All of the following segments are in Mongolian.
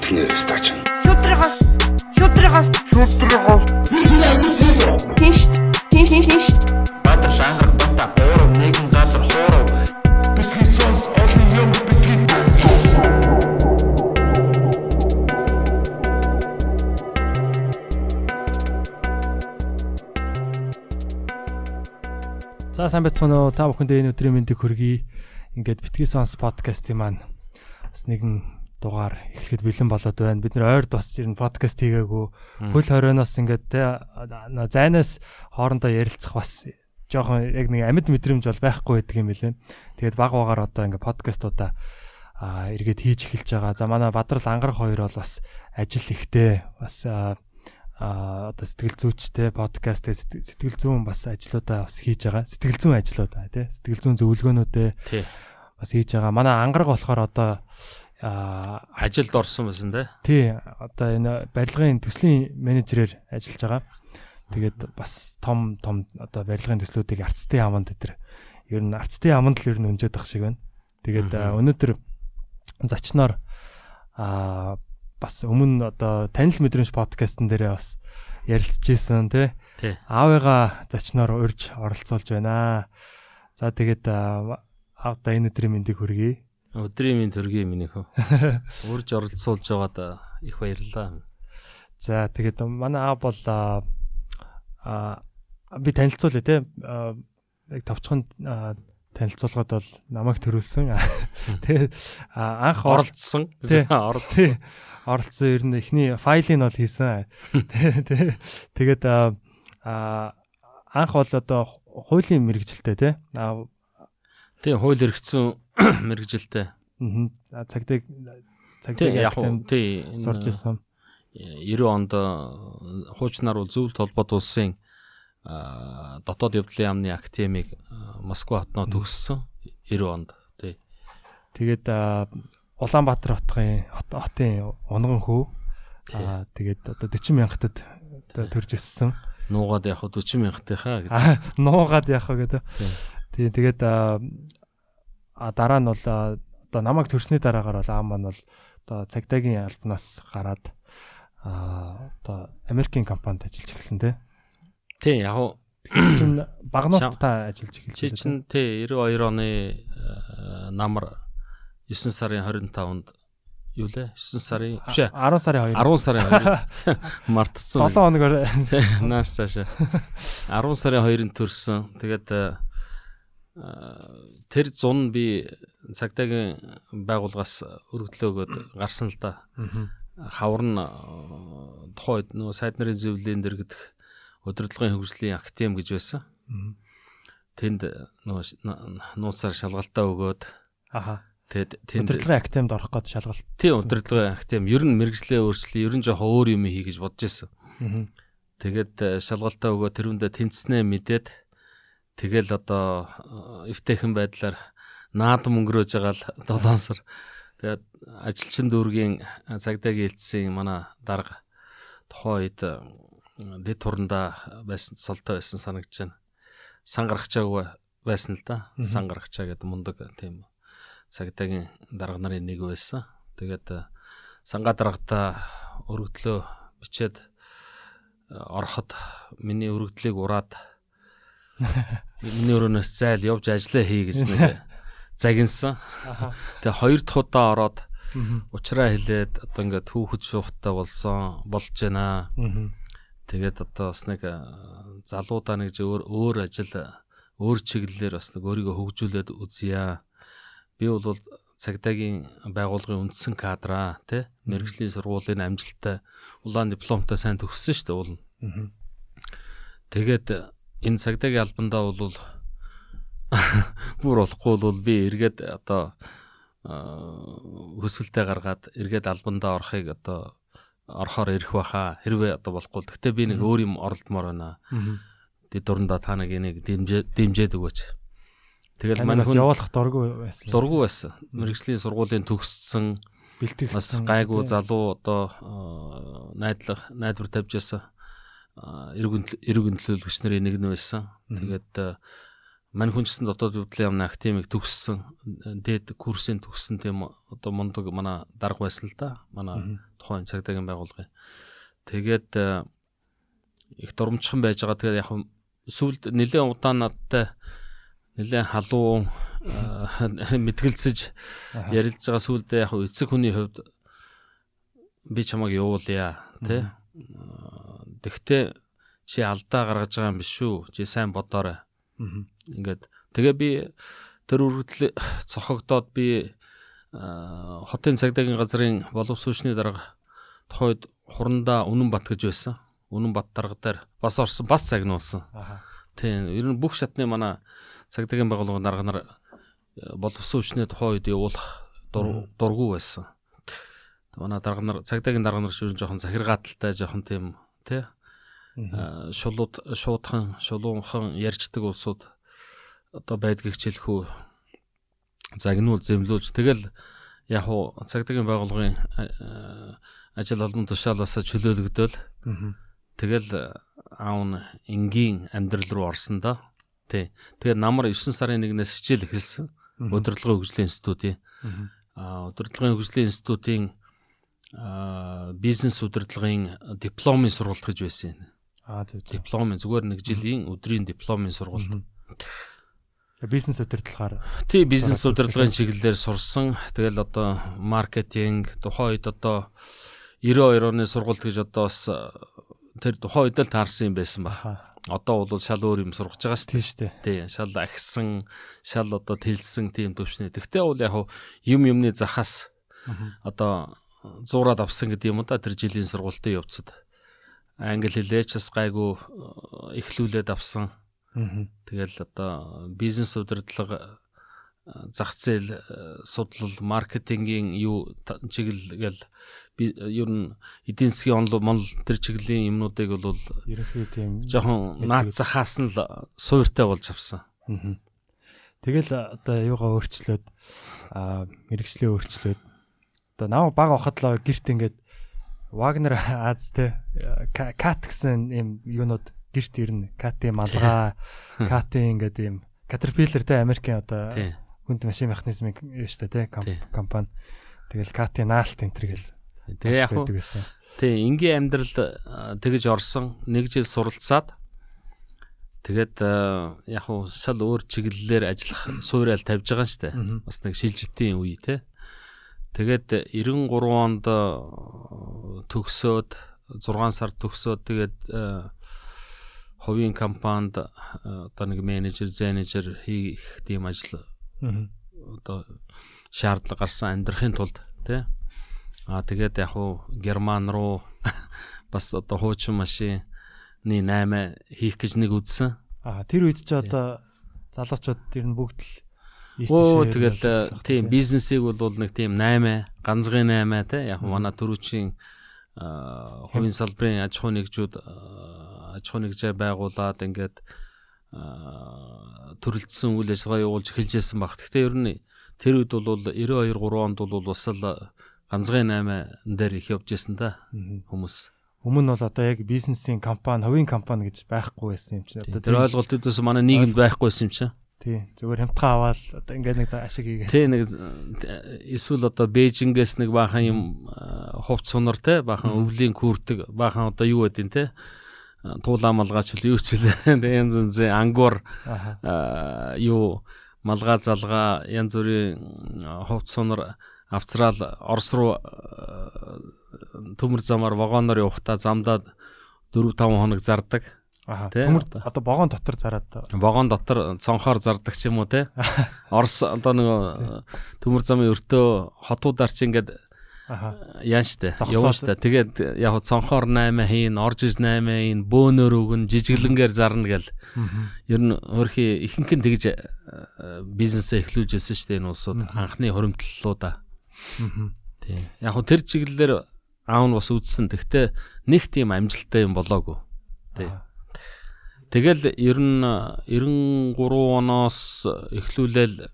Бүтгнээ стач. Шудрагаас Тиш Баатар шангар бата бороо нэгэн газар хоороо битгий сонс олон юм битгий. За сайн байцгаана уу? Та бүхэндээ энэ өдрийн мэндийг хүргэе. Ингээд битгий сонс подкастын маань бас нэгэн дугаар эхлэхэд бэлэн болоод байна. Бид нэр ойр тус ер нь подкаст хийгээгүй. Хөл хорионоос ингээд зайнаас хоорондоо ярилцах бас жоохон яг нэг амьд мэдрэмж бол байхгүй байдаг юм билээ. Тэгээд баг багаар одоо ингээд подкастуудаа эргээд хийж эхэлж байгаа. За манай Бадрал Ангарах хоёр бол бас ажил ихтэй бас одоо сэтгэл зүйчтэй подкаст сэтгэл зүйн бас ажлуудаа бас хийж байгаа. Сэтгэл зүйн ажлуудаа тий. Сэтгэл зүйн зөвлөгөөнүүдээ бас хийж байгаа. Манай Ангараг болохоор одоо ажилд орсон байсан тий. Тий. Одоо энэ барилгын төслийн менежерээр ажиллаж байгаа. Тэгээд бас том одоо барилгын төслүүдийг арцтай яманд дээр ер нь арцтай яманд л ер нь өнжөөд ах шиг байна. Тэгээд өнөөдөр зочноор бас өмнө одоо танил мэдрэмж подкастн дээрээ бас ярилцж ийсэн тий. Аавыгаа зочноор урьж оролцуулж байна. За тэгээд аавда энэ өдрийн мэндийг хүргэе. Өдрийн минь төргий минийхөө. Урьж оролцуулж байгаад их баярлалаа. За тэгээд манай аав бол би танилцуулъя тий. Яг товчхон танилцуулгад бол намайг төрүүлсэн. Тэгээд анх оролцсон. Оролцсон ер нь эхний файлыг бол хийсэн. Тэгээд анх бол одоо хуулийн мэргэжилтэй тий. Тий, хууль эрхцэн мэргэжилтэй. Цагдаа яг тий сурж ирсэн. 90 онд хуучнаар бол зөвлөлт холбоот улсын дотоод явдлын яамны академиг Москва хотноо төгссөн 90 онд тий. Тэгээд Улаанбаатар хотын унган хүү. Тэгээд одоо 40 мянгатад төрж өссөн. Нуугаад яг 40 мянгатынхаа гэж. Нуугаад яг гэдэг. Тэгээд дараа нь бол одоо намайг төрсний дараагаар бол аав маань бол одоо цагдаагийн албанаас гараад одоо Америкийн компанид ажиллаж эхэлсэн тий. Тий яг чинь багнууттай ажиллаж эхэлсэн. Чи чинь тий 92 оны намар 9 сарын 25-нд юу лээ? 9 сарын биш 10 сарын 2. 10 сарын 2 мартцсан. 7 хоногор наас цаашаа 10 сарын 2-нд төрсөн. Тэгээд тэр зун би цагдаагийн байгууллагаас өргөдлөө өгөөд гарсан л да. Хавар нь тухайд нөгөө сайд нарын зөвлөлийн дэргэдэх удирдлагын хөгжлийн академи гэж байсан. Тэнд нөгөө нууцаар шалгалтаа өгөөд тэгэд тэнд удирдлагын академид орох гээд шалгалт. Тий, удирдлагын академи ер нь мэргэжлээ өөрчлөе, ер нь жоохон өөр юм хий гэж бодож байсан. Тэгээд шалгалтаа өгөөд тэрүүндээ тэнцснээ мэдээд тэгэл одоо эвтэйхэн байдлаар наадам өнгөрөөж байгаа л 7 сар. Тэгээд ажилчин дүүргийн цагдаагийн хэлтсийн манай дарга тухайн үед дэд турандаа байсан солтой байсан санагдаж байна. Сан гаргачаагүй байсан л да. Сан гаргачаа гэдэг мундаг тийм цагдаагийн дарга нарын нэг байсан. Тэгээд сангаа даргатаа өргөдлөө бичээд ороход миний өргөдлийг ураад миний өрөөнөөс зайл явж ажиллаа хий гэж нэг загинсан. Тэгээ хоёр дахь удаа ороод уучраа хэлээд одоо ингээд хүүхэд шуухтай болж байна. Тэгээд одоо бас нэг залуудаа нэг өөр ажил өөр чиглэлээр бас нэг өөрийгөө хөгжүүлээд үзье. Би бол цагдаагийн байгууллагын үндсэн кадраа тий мэргэжлийн сургуулийн амжилттай улаан дипломтой сайн төгссөн шүү дээ уул. Тэгээд энэ цагдаагийн албандаа бол бүр болохгүй бол би эргээд одоо хөсөлтөө гаргаад эргээд албандаа орохыг одоо орохоор ирэх байхаа хэрвээ одоо болохгүй. Гэхдээ би нэг өөр юм оролдмоор байна. Дэд дурандаа та нэг энийг дэмжээд өгөөч. Тэгэл манай хүн явуулах дургүй байсан. Дургүй байсан. Мэргэжлийн сургуулийн төгссөн бэлтгэх бас гайгүй залуу одоо найдвар тавьж байсан эргэн төлөөлөгч нарын нэг нь байсан. Тэгээд мань хүн гэсэн дотоод явдлын яамны академик төгссөн, дээд курсын төгссөн тийм одоо мундаг манай дарга байсан л да. Манай тухайн цагдаагийн байгууллагын. Тэгээд их дурамчхан байж байгаа. Тэгээд яг сүүлд нэлээд удаан надтай нэлээд халуун мэтгэлцэж ярилж байгаа сүүлдээ яг эцэг хүний хувьд би чамайг явуулъя тий. Тэгтээ чи алдаа гаргаж байгаа юм биш үү? Чи сайн бодоорой. Ингээд тэгээ би тэр үргэлжлэл цохогдоод би хотын цагдаагийн газрын боловсруучны дарга тохойд хурандаа Үнэнбат гэж байсан. Үнэнбат дарга дээр бас орсон, бас загнуулсан. Тийм, ер нь бүх шатны манай цагдаагийн байгууллагын дарга нар боловсруучны тохойд явуулах дургу байсан. Манай дарга нар цагдаагийн дарга нар шүүрэн жоохон захиргааталтай жоохон тийм тий шуудхан шулуунхан ярьждаг улсууд одоо байдгийг хичээлхүү загнуул зэмлүүлж тэгэл яг уу цагдаагийн байгууллагын ажил олбон тушаалаас чөлөөлөгдөөл тэгэл аав нь энгийн амьдрал руу орсон да. Тий. Тэгээд намар 9 сарын 1-ээс хичээл эхэлсэн. Удирдлагын хөгжлийн институтийн удирдлагын хөгжлийн институтийн бизнес удирдлагын дипломын сургалт гэж байсан юм. Дипломын зүгээр 1 жилийн өдрийн дипломын сургалт. Бизнес удирдлагаар. Тий, бизнес удирдлагын чиглэлээр сурсан. Тэгэл одоо маркетинг тухайд одоо 92 оны сургалт гэж одоо бас тэр тухайд л таарсан юм байсан ба. Одоо бол шал өөр юм сургаж байгаа шүү дээ. Тий, шал ахсан, шал одоо тэлсэн тийм төвшний. Тэгтээ бол яг юмны захаас одоо зуураад авсан гэдэг юм да тэр жилийн сургалтын явцад. Англи хэлээч бас гайгүй эхлүүлээд авсан. Тэгэл одоо бизнес удирдлага, зах зээл судлал, маркетингийн юу чиглэл ер нь эдийн засгийн онол тэр чиглэлийн юмнуудыг бол ерөнхий тийм жоохон наад захаас нь л суйртай болж авсан. Тэгэл одоо юугаа өөрчлөөд мэрэгчлээ өөрчлөөд одоо нав баг хахад л гэрт ингээд Вагнер Аз те Кат гэсэн юм юунууд гэрт ирнэ. Катын малгай, Катын ингээд юм Caterpillar те Америкийн одоо хүнд машин механизмын шүү дээ те компани. Тэгэл Катын наалт энэ төр гэл. Тэгээ яг уу тий энгийн амьдрал тэгэж орсон 1 жил суралцаад тэгээд яг уу шал өөр чиглэлээр ажиллах суурьал тавьж байгаа юм шүү дээ. Бас нэг шилжилтийн үе те. Тэгээд 93 онд төгсөөд 6 сар төгсөөд тэгээд хувийн компанид одоо нэг менежер, зэнежер хийх тийм ажил одоо шаардлага гарсан амьдрахын тулд тий. Тэгээд яг уу Герман руу бас одоо хуучин машины 8 хийх гэж нэг үзсэн. Тэр үед ч одоо залуучууд тэр нь бүгд л тэгэл тийм бизнесийг бол нэг тийм 8 ганцгийн 8 те яг манай төрүүчийн хувийн салбарын аж ахуйн нэгжээ байгуулад ингээд төрөлдсөн үйл ажиллагаа явуулж эхэлжсэн баг. Гэхдээ ер нь тэр үед бол 92 3 онд бол бас л ганцгийн 8 дээр их явж байсан да хүмүүс. Өмнө бол одоо яг бизнесийн компани, хувийн компани гэж байхгүй байсан юм чинь. Тэр ойлголтуудаас манай нийгэмд байхгүй байсан юм чинь. Тий. Зүгээр хямдхан аваад одоо ингээд нэг ашиг хийгээ. Тий, нэг эсвэл одоо Бээжингээс нэг баахан юм хувц сунар те баахан өвлийн күрдэг баахан одоо юу гэдэг те туулаа малгаач юу ч л янз янзын ангуур юу малгай залгаа янз бүрийн хувц сунар авцраал Орос руу төмөр замаар вагоноор явахдаа замдаа 4-5 хоног зардаг. Төмөр одоо вагон дотор зараад вагон дотор цонхоор зардаг ч юм уу те. Орос одоо нэг төмөр замын өртөө хотуудаар чи ингээд яан штэ явна штэ. Тэгээд яг цонхоор 8 хийн, орж иж 8 хийн, бөөнөр өгөн, жижиглэнгээр зарна гэл. Ер нь өөрхий ихэнх нь тэгж бизнесээ эхлүүлжсэн штэ энэ улсууд анхны хуримтлалуудаа. Тийм. Яг тэр чиглэлээр аав нь бас үзсэн. Тэгтээ нэг тийм амжилттай юм болоогүй. Тийм. Тэгэл ер нь 93 оноос эхлүүлэл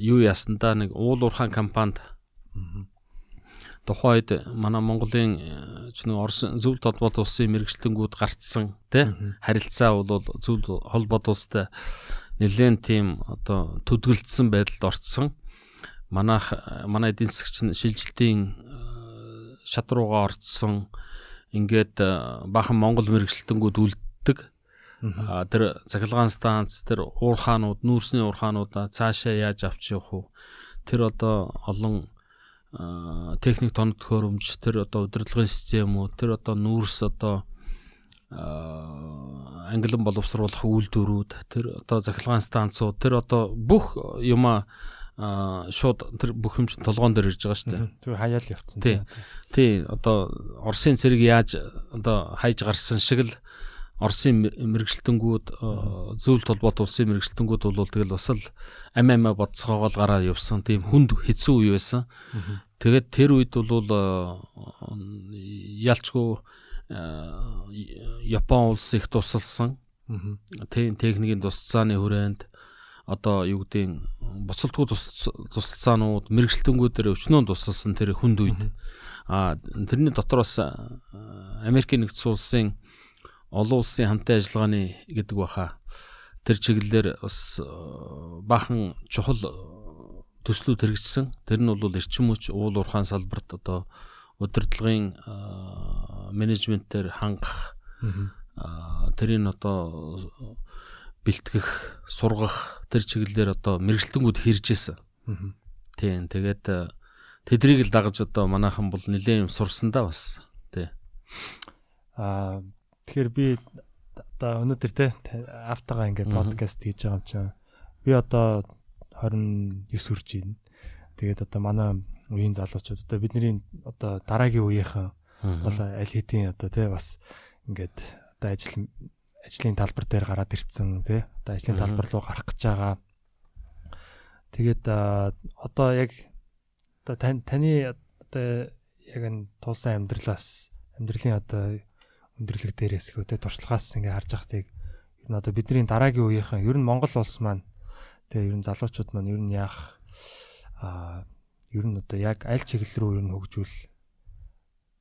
юу ясандаа нэг уул уурхайн компанид тухайн үед манай Монголын ч нэг Орос зөвлөлт холбоот улсын мэрэгчлэнгүүд гарцсан тий харилцаа бол зөвлөлт холбоот улстай нэлээд тийм одоо төдгөлдсөн байдалд орцсон. Манай эдийн засагч шилжилтийн шатрууга орцсон. Ингээд баахан Монгол мэрэгчлэнгүүд үлддэг. Тэр цахилгаан станц, тэр уурхаанууд, нүүрсний уурхаануудаа цаашаа яаж авч явах вэ? Тэр одоо олон техник тоног төхөөрөмж, тэр одоо удирдлагын системүүд, тэр одоо нүүрс одоо ангилан боловсруулах үйлдвэрүүд, тэр одоо цахилгаан станцууд, тэр одоо бүх юма шууд тэр бүх юм чинь толгоон дээр ирж байгаа шүү дээ. Тэр хаяал явцсан. Тий, одоо Оросын цэрэг яаж одоо хайж гарсан шиг л Оросын мэрэгчлэнгүүд зөвлөлт холбоот улсын мэрэгчлэнгүүд бол тэгэл бас л амиа бодцоогоол гараад явсан тийм хүнд хэцүү үе байсан. Тэгээд тэр үед бол ялчгүй Япон улс их тусалсан. Тийм техникийн тусалцааны хүрээнд одоо юу гэдгийг буцалтгүй тусалцаанууд мэрэгчлэнгүүдээр өчнөө тусалсан тэр хүнд үед. Тэрний дотор бас Америкийн нэгдсэн улсын олон улсын хамтын ажиллагааны гэдэг баха. Тэр чиглэлээр бас баахан чухал төслүүд хэрэгжсэн. Тэр нь бол эрчим хүч уул уурхайн салбарт одоо удирдлагын менежментээр хангах тэрийн одоо бэлтгэх, сургах тэр чиглэлээр одоо мэрэгчлэнгүүд хэрэгжсэн. Тийм. Тэгээд тэдрийг л дагаж одоо манайхан бол нэлээд юм сурсан да бас. Тий. Тэгэхээр би одоо өнөөдөр те автагаа ингээд подкаст хийж байгаа юм чинь би одоо 29 хүрч байна. Тэгээд одоо манай үеийн залуучууд одоо бидний одоо дараагийн үеийнхэн бол аль хэдийн одоо те бас ингээд одоо ажлын талбар дээр гараад ирсэн тий. Одоо ажлын талбар руу гарах гэж байгаа. Тэгээд одоо яг одоо таны одоо яг энэ тулсан амьдралын одоо өндөрлөг дээрээс хөө тий туршлагаас ингээ харж байхдаа ер нь одоо бидний дараагийн үеийнхэн ер нь Монгол улс маань тий ер нь залуучууд маань ер нь яах ер нь одоо яг аль чиглэл рүү ер нь хөгжүүл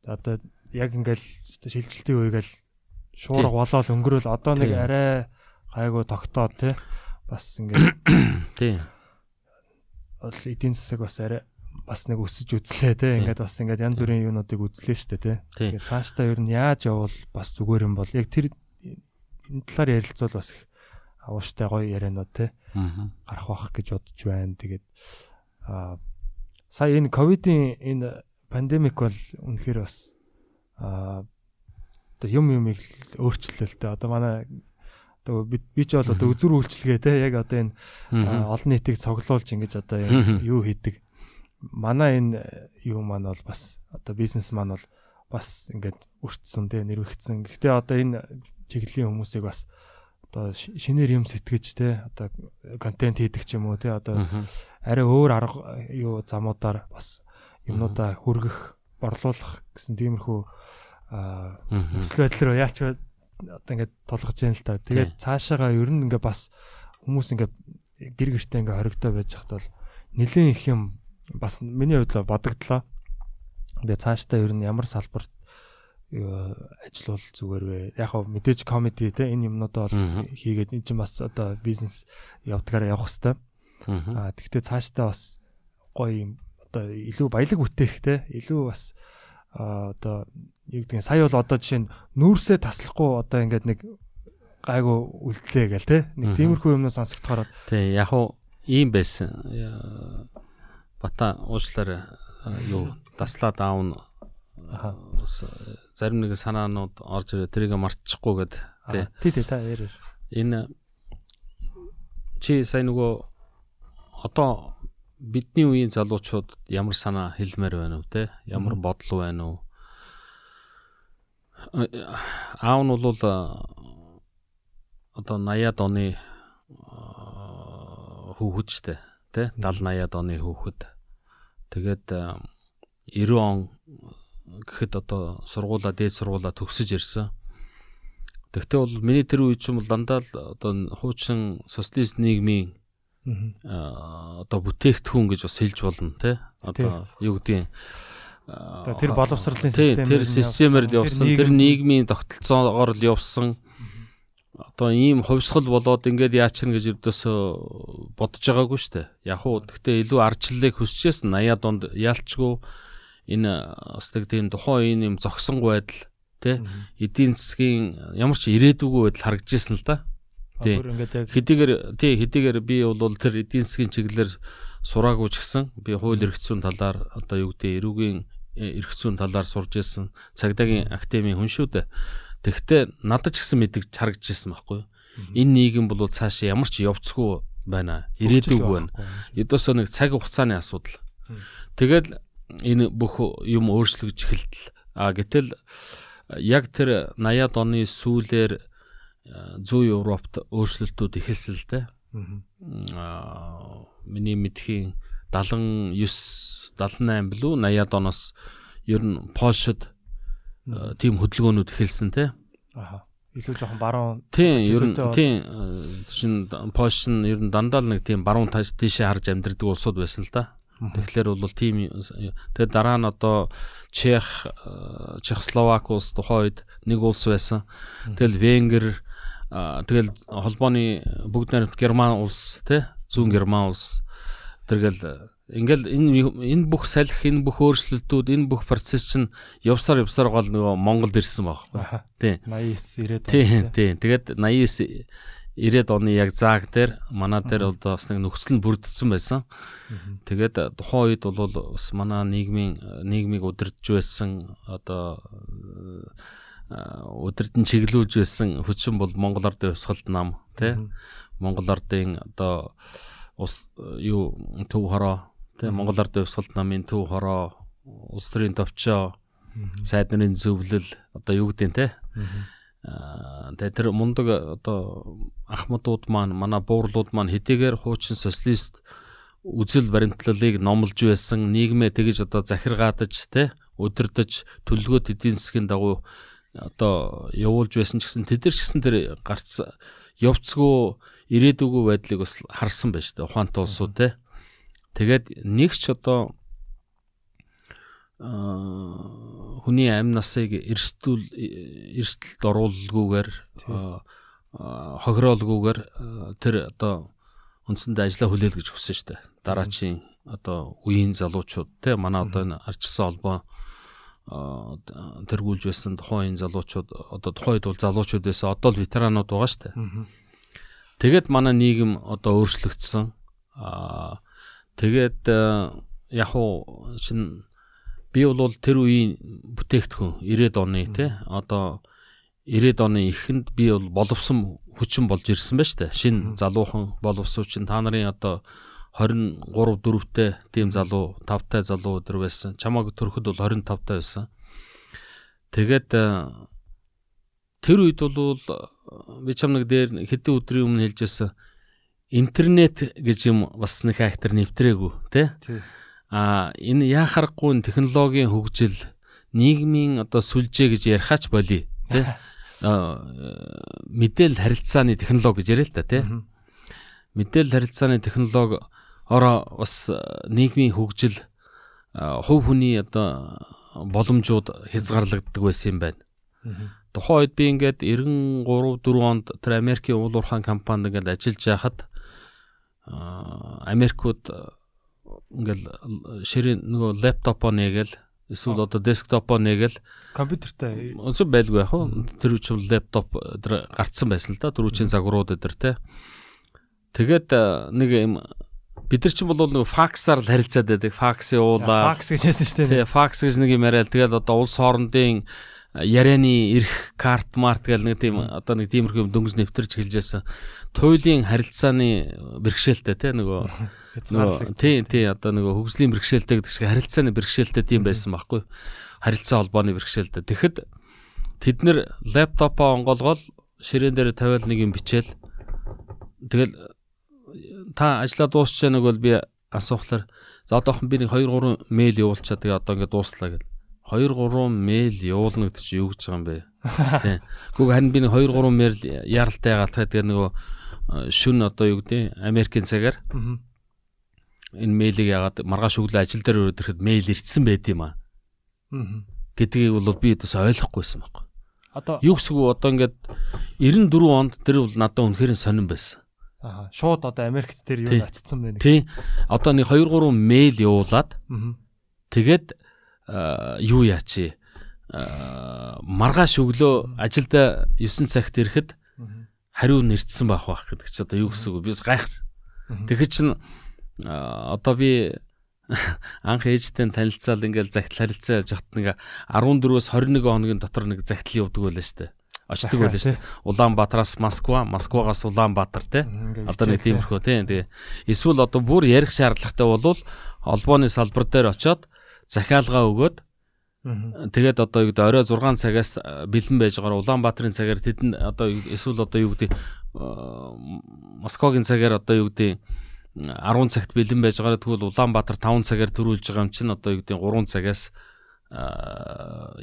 одоо яг ингээл шилжилтийн үегээл шуурга болоод өнгөрөөл одоо нэг арай гайгүй тогтоод тий бас ингээд тий бол эдийн засаг бас арай бас нэг өсөж үзлээ тий ингээд бас ингээд янз бүрийн юунуудыг үзлээ штэ тий тэгээд цаашдаа ер нь яаж явбал бас зүгээр юм бол яг тэр энэ талаар ярилцвал бас их авууштай гоё ярианууд тий гарах байх гэж бодож байна. Тэгээд сая энэ ковидын энэ пандемик бол үнэхээр бас одоо юмыг өөрчлөлөө л дээ. Одоо манай одоо би ч бол одоо үзүр үйлчлэгээ те яг одоо энэ олон нийтийг цоглуулж ингэж одоо юу хийдэг. Манай энэ юу маань бол бас одоо бизнес маань бол бас ингээд өртсөн те нэрвэгдсэн. Гэхдээ одоо энэ чиглэлийн хүмүүсийг бас одоо шинээр юм сэтгэж те одоо контент хийдэг ч юм уу те одоо арай өөр арга юу замуудаар бас юмнуудаа хүргэх борлуулах гэсэн тиймэрхүү нөхцөл байдал руу яач одоо ингээд тулгаж яана л та. Тэгээд цаашаага ер нь ингээд бас хүмүүс ингээд гэр гэртээ ингээд хоригдоо байж хат бол нэлээд их юм бас миний хувьд бодогдлоо. Тэгээд цаашдаа ер нь ямар салбарт ажиллавал зүгээр вэ? Яг хөө мэдээж комеди те энэ юмнуудаа бол хийгээд энэ чинь бас одоо бизнес явдгаараа явах хэвээр. Тэгвэл цаашдаа бас гоё юм одоо илүү баялаг бүтээх те илүү бас одоо юу гэдэг нь сая бол одоо жишээ нь нүүрсээ таслахгүй одоо ингээд нэг гайгүй үлдлээ гээл те нэг тиймэрхүү юмнууд сонсогдохоор тий яг уу ийм байсан бата уучлаарай юу таслаад аавн зарим нэг санаанууд орж ирээ тэрийг мартчихгүй гэд тий та ярив энэ чи сая нөгөө одоо бидний үеийн залуучууд ямар санаа хэлмээр байна уу те ямар бодол байна уу аав нь бол одоо 80-аад оны хүүхэд штэ те 70-80-аад оны хүүхэд тэгээд 90 он гэхэд одоо сургуулаа дээд сургуулаа төгсөж ирсэн. Тэгтээ бол миний тэр үе чинь бол дандаа л одоо хуучин социалист нийгмийн одоо бүтээгдэхүүн гэж бас хэлж болно те одоо юу гэдгийг тэр боловсролын системээр л явсан, тэр нийгмийн тогтолцоогоор л явсан. Одоо ийм хувьсгал болоод ингээд яачна гэж ердөөсөө бодож байгаагүй шүү дээ. Яг уу гэхдээ илүү ардчлалыг хүсчээсэн 80-аад онд яалчгүй энэ өстөг тийм тухайн юм зогсонгүй байдал тий эдийн засгийн ямар ч ирээдүйгүй байдал харагдаж ирсэн л да. Тий хэдийгээр би бол тэр эдийн засгийн чиглэлээр сураагүй ч гэсэн би хууль эрх зүйн талаар одоо юу гэдэг эрүүгийн эрх зүйн талаар сурж ирсэн цагдаагийн академийн хүн шүү дээ. Тэгэхдээ надад ч гэсэн мэдэж харагдаж ирсэн байхгүй юу? Энэ нийгэм бол цаашаа ямар ч явцгүй байна. Ирээдүйгүй байна. Эдөөсөө нэг цаг хугацааны асуудал. Тэгэл энэ бүх юм өөрчлөгдөж эхэлтэл. Гэтэл яг тэр 80-аад оны сүүлээр зүүн Европт өөрчлөлтүүд эхэлсэн л дээ. Миний мэдхийн 79 78 билүү 80-ад оноос ер нь Польшид тийм хөдөлгөөнүүд эхэлсэн те. Илүү жоохон баруун. Тийм ер нь тийм шин Польш нь ер нь дандаа л нэг тийм баруун тийшээ харж амьдардаг улсууд байсан л да. Тэгэхээр бол тийм тэгээд дараа нь одоо Чехословак улс тухайн үед нэг улс байсан. Тэгэл Венгер тэгэл холбооны бүгд найрамд Герман улс те зүүн Герман улс тэргээл ингээл энэ бүх салхи энэ бүх өөрчлөлтүүд энэ бүх процесс чинь явсаар гол нөгөө Монголд ирсэн баг. Тийм 89 90 тийм тэгээд 89 90 оны яг зааг дээр манай дээр бол бас нэг нөхцөл нь бүрдсэн байсан. Тэгээд тухайн үед бол бас манай нийгмийг удирдах байсан одоо удирдан чиглүүлж байсан хүчин бол Монгол Ардын Хувьсгалт нам тий Монгол Ардын одоо улс юу төв хороо Монгол Ардын Хувьсгалт намын төв хороо улс төрийн товчоо сайд нарын зөвлөл одоо юу гэдэг те тэгээд тэр мундаг одоо ахмадууд маань манай буурлууд маань хэдийгээр хуучин социалист үзэл баримтлалыг номлож байсан нийгмээ тэгж одоо захиргаадаж те удирдах төлөвлөгөөт эдийн засгийн дагуу одоо явуулж байсан ч гэсэн тэд нар ч гэсэн тэр гарц явцгүй ирээдүйгүй байдлыг бас харсан байж та ухаантай улсууд те. Тэгээд нэг ч одоо хүний амь насыг эрсдэлд оруулалгүйгээр хохироолгүйгээр тэр одоо үндсэндээ ажиллаа хүлээл гэж хүссэн шүү дээ. Дараачийн одоо үеийн залуучууд те манай одоо энэ арчсан холбоо тэргүүлж байсан тухайн залуучууд одоо тухайд бол залуучууд байсан одоо л ветеранууд байгаа шүү дээ. Тэгээд манай нийгэм одоо өөрчлөгдсөн. Тэгээд яг уу чин би бол тэр үеийн бүтээгдэхүүн 90-ад оны тий одоо 90-ад оны эхэнд би бол боловсон хүчин болж ирсэн байна шүү дээ. Шинэ залуухан боловсруучин та нарын одоо 23 4-тэй тийм залуу 5-тай залуу өдр байсан. Чамааг төрөхөд бол 25-тай байсан. Тэгээд тэр үед бол би чамнаг дээр хэдэн өдрийн өмнө хэлжсэн интернет гэж юм бас нэг хактер нэвтрээгүй тий. Энэ яхахгүй технологийн хөгжил нийгмийн одоо сүлжээ гэж ярихаач болий тий. Мэдээлэл харилцааны технологи гэж яриа л та тий. Мэдээлэл харилцааны технологи ороо бас нийгмийн хөгжил хувь хүний одоо боломжууд хязгаарлагддаг байсан юм байна. Тухайн үед би ингээд 93 4 онд тэр Америкийн уул уурхайн компанид ингээд ажиллаж байхад Америкууд ингээл ширээ нөгөө лаптопоо нэгээл эсвэл одоо десктопоо нэгээл компьютертэй өнцөг байлгүй яах вэ? Тэр үчил лаптоп тэр гарцсан байсан л да дөрвчийн загварууд өдр те. Тэгээд нэг юм бид нар ч бол нэг факсаар л харилцаад байдаг. Факс явуулаа. Факс гэж хэлсэн шүү дээ. Тэгээ факс гэж нэг юм яриад тэгэл одоо улс хоорондын ярианы эрх карт март гэл нэг тийм одоо нэг тиймэрхүү дөнгөж нэвтэрч хэлжсэн. Туйлын харилцааны бэрхшээлтэй те нөгөө тий одоо нөгөө хөгжлийн бэрхшээлтэй гэдэг шиг харилцааны бэрхшээлтэй тийм байсан байхгүй. Харилцаа холбооны бэрхшээлтэй. Тэгэхэд тэд нэр лаптопоо онгоолгоод ширээн дээр тавиал нэг юм бичээл тэгэл та ажиллаа дуусчаа нэг бол би асуухлаар за одоохон би нэг 2 3 мэйл явуулчаа тэгээ одоо ингээд дууслаа гэл 2 3 мэйл явуулна гэдэг чи юу гэж байгаа юм бэ? Тийм. Гэхдээ харин би нэг 2 3 мэйл яралтай гаалтай тэгээ нөгөө шүн одоо юу гэдэг Америкийн цагаар энэ мэйлийг ягаад маргааш өглөө ажил дээр өрөөд ирэхэд мэйл ирсэн байт юм аа. гэдгийг бол би бас ойлгохгүйсэн байхгүй. Одоо юу гэсэн үг одоо ингээд 94 онд тэр бол надад үнэхээр сонирн байсан. Шууд одоо Америкт тэр юу очсон байна. Тий. Одоо нэг 2 3 мэйл явуулаад тэгээд юу яачи маргааш өглөө ажилдаа 9 цагт ирэхэд хариу нэрчсэн байх гэдэг чи одоо юу гэсэн үг. Би гайх. Тэгэхээр чин одоо би анх ээжтэй танилцаал ингээл загтал харилцаа яж хат нэг 14-өөс 21 хоногийн дотор нэг загтал явдаг байлаа штэ. Очдөг байлаа штэ. Улаанбаатараас Москва, Москвагаас Улаанбаатар те. Одоо нэг тиймэрхүү те. Тэгээ эсвэл одоо бүр ярих шаардлагатай болвол холбооны салбар дээр очиод захиалгаа өгөөд тэгээд одоо юу гэдэг орой 6 цагаас бэлэн байж байгаа Улаанбаатарын цагаар тэдэнд одоо эсвэл одоо юу гэдэг Москвагийн цагаар одоо юу гэдэг 10 цагт бэлэн байж байгаа тэгвэл Улаанбаатар 5 цагаар төрүүлж байгаа юм чинь одоо юу гэдэг 3 цагаас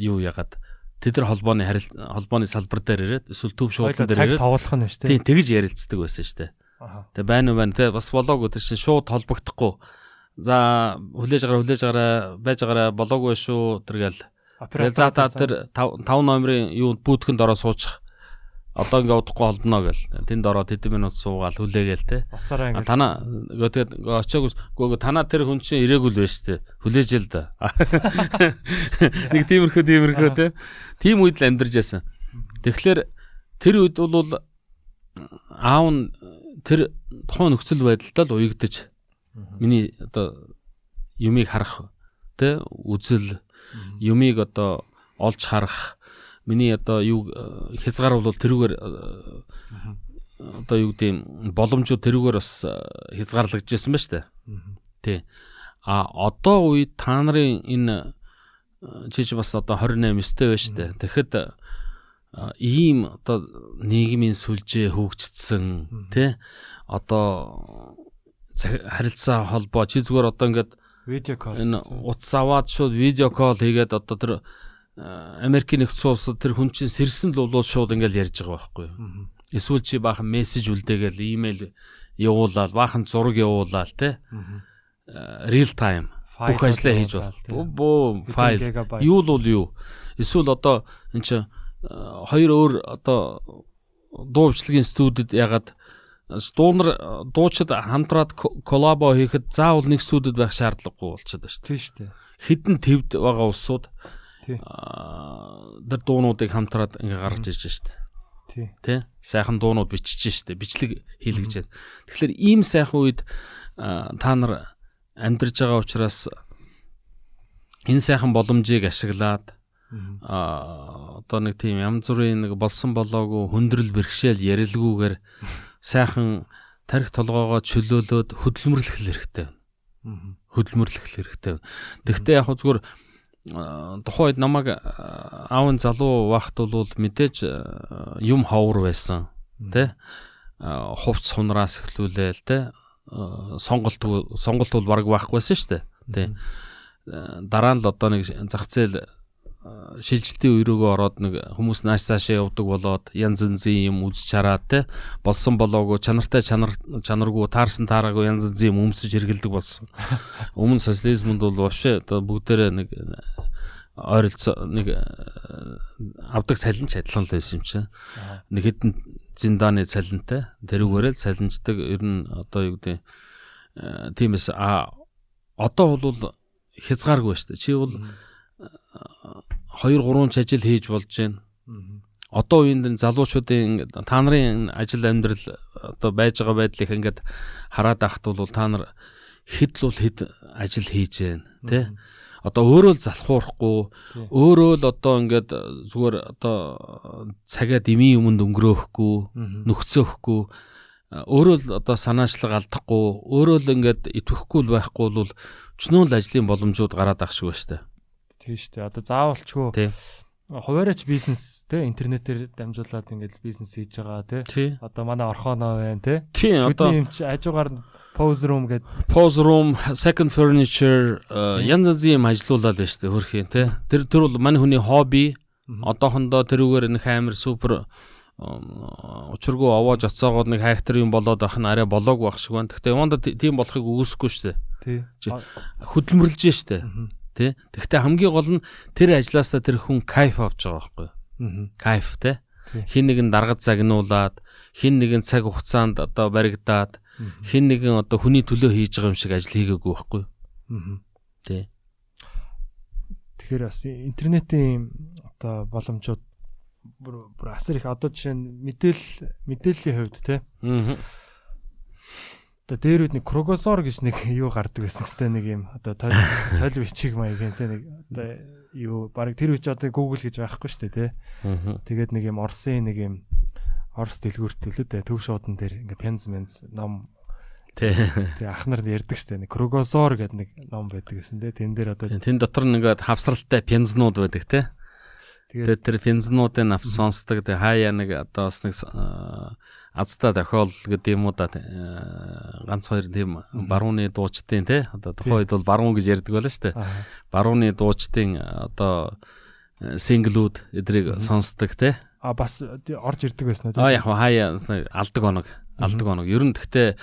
юу ягаад тэд нар холбооны салбар дээр ирээд эсвэл төв шуудан дээр ирээд тоглох нь шүү дээ. Тийм тэгж ярилцдаг байсан шүү дээ. Тэгээ байна те бас болоогүй тэр чинь шууд холбогдохгүй. За хүлээж агараа байж агараа болоогүй шүү тэргээл. За та тэр 5 номерын юу бүүтгэнд ороо суучих. Одоо ингээ удахгүй холдно гэл. Тэнд ороод хэдэн минут суугаал хүлээгээл те. Танаа тэгээд очоогүй танаа тэр хүн чинь ирээгүй л байж тээ. Хүлээж л да. Нэг тиймэрхүү те. Тийм үед л амьдарч яасан. Тэгэхээр тэр үед бол аав нь тэр тухайн нөхцөл байдалтай л уягдаж миний одоо юмыг харах те үзэл юмыг одоо олж харах миний одоо юу хязгаар бол тэрүүгээр одоо юу гэдэм боломжууд тэрүүгээр бас хязгаарлагдж байсан ба штэ. Тий. Одоо үед та нарын энэ чиж бас одоо 28 9-тэй байна штэ. Тэгэхэд ийм одоо нийгмийн сүлжээ хөгжсөн тий. Одоо харилцаа холбоо чи зүгээр одоо ингээд видео кол энэ утас аваад шууд видео кол хийгээд одоо тэр Америкийн нэгдсэн улсад тэр хүн чинь сэрсэн л бол шууд ингээл ярьж байгаа байхгүй юу. Эсвэл чи баахан мессеж үлдээгээл имэйл явуулаад баахан зураг явуулаад те real time бүх ажлаа хийж бол файл юу л юу. Эсвэл одоо эн чи хоёр өөр одоо дуу бичлэгийн студид ягаад дуучид хамтраад коллабо хийхэд заавал нэг студид байх шаардлагагүй болчиход байна шүү. Тийм шүү дээ. Хитэн твд байгаа улсууд тэр дуунуудыг хамтраад ингээ гаргаж ирж штэ. Тий. Сайхан дуунууд бичиж штэ. Бичлэг хийлгэж байна. Тэгэхээр ийм сайхан үед та нар амьдарч байгаа учраас энэ сайхан боломжийг ашиглаад одоо нэг тийм янз бүрийн нэг болсон болоогүй хүндрэл бэрхшээл ярилгүйгээр сайхан тарих толгоогоо чөлөөлөөд хөдөлмөрлөх хэрэгтэй. Тэгвэл яг зүгээр тухайд намайг аавын залуу багт бол мэдээж юм ховор байсан тий хувц хунараас эхлүүлээл тий сонголт бол баг байхгүйсэн шүү дээ тий дараа нь л одоо нэг зах зээл шилжилтийн үерөөгөө ороод нэг хүмүүс нааш цаашаа явдаг болоод янз янзын юм үзэж хараад те болсон болоогүй чанартай чанаргүй таарсан таараагүй янз янзын юм өмсөж хэргэлдэг болсон. Өмнө социализмд бол вообще одоо бүгдээрээ нэг ойролцоо нэг авдаг цалинч адилхан л байсан юм чинь. Нэг хэдэн зиндааны цалинтай тэрүүгээрээ л цалинждаг ер нь одоо юу гэдэг тиймээс одоо бол хязгааргүй шүү дээ. Чи бол 2-3 ч ажил хийж болж байна. Одоо үеийн залуучуудын та нарын ажил амьдрал одоо байж байгаа байдлыг ингээд хараад ахт бол та нар хэд ажил хийж байна тий. Одоо өөрөө л залхуурахгүй, өөрөө л одоо ингээд зүгээр одоо цагаа дэмий юмд өнгөрөөхгүй, нөхцөөхгүй, өөрөө л одоо санаачлаг алдахгүй, өөрөө л ингээд итгэхгүй л байхгүй бол өчнөө л ажлын боломжууд гараад ах шиг ба штэ. Тийм шүү дээ. Одоо заавалчгүй хуваараач бизнес те интернетээр дамжуулаад ингээд бизнес хийж байгаа те. Одоо манай орхоноо байна те. Шүдний юм чи хажуугаар pose room гэдэг. Pose room, second furniture янз янзын юм ажиллаулаад байна шүү дээ хөрхийн те. Тэр бол манай хүний хобби. Одоохондоо тэрүүгээр нэг амар супер учиргүй овоож оцоогоод нэг хайхтар юм болоод ах нь арай болоог байх шиг байна. Гэхдээ яванда тийм болохыг үүсэхгүй шүү дээ. Тий. Хөдөлмөрлж штэ. Тэ. Тэгвэл хамгийн гол нь тэр ажилласаа тэр хүн кайф авч байгаа байхгүй юу? Кайф тэ. Хин нэгэн даргад загнуулаад, хин нэгэн цаг хугацаанд одоо баригдаад, хин нэгэн одоо хүний төлөө хийж байгаа юм шиг ажил хийгээгүй байхгүй юу? Тэ. Тэгэхээр бас интернетийн одоо боломжууд бүр асар их одоо жишээ нь мэдээллийн хувьд те. Одоо дээр үд нэг Крогосор гэж нэг юу гардаг байсан гэстэй нэг юм одоо тойл бичиг маягийн те нэг одоо юу баг тэр үуч одоо Google гэж байхгүй шүү дээ те. Тэгээд нэг юм Орсын нэг юм Орос дэлгүүрт төлөө төв шуудан дээр ингээ пензменц ном тэгээ ах нар ярьдаг штэ нэг Крогосор гэдэг нэг ном байдаг гэсэн те. Тэн дээр одоо тэн дотор нэгээд хавсралтай пензнууд байдаг те. Тэгээд тэр пензнуудын авч сонсдог тэгээ хаяа нэг одоо бас нэг азтай тохиол гэдэг юм уу да ганц хоёр тийм барууны дуучдын те одоо тухайд бол баруун гэж ярьдаг байлаа штэ. Барууны дуучдын одоо синглүүд эдрийг сонсдог те. Бас орж ирдэг байсан уу? Яг хаяа алдаг оног. Ер нь гэхдээ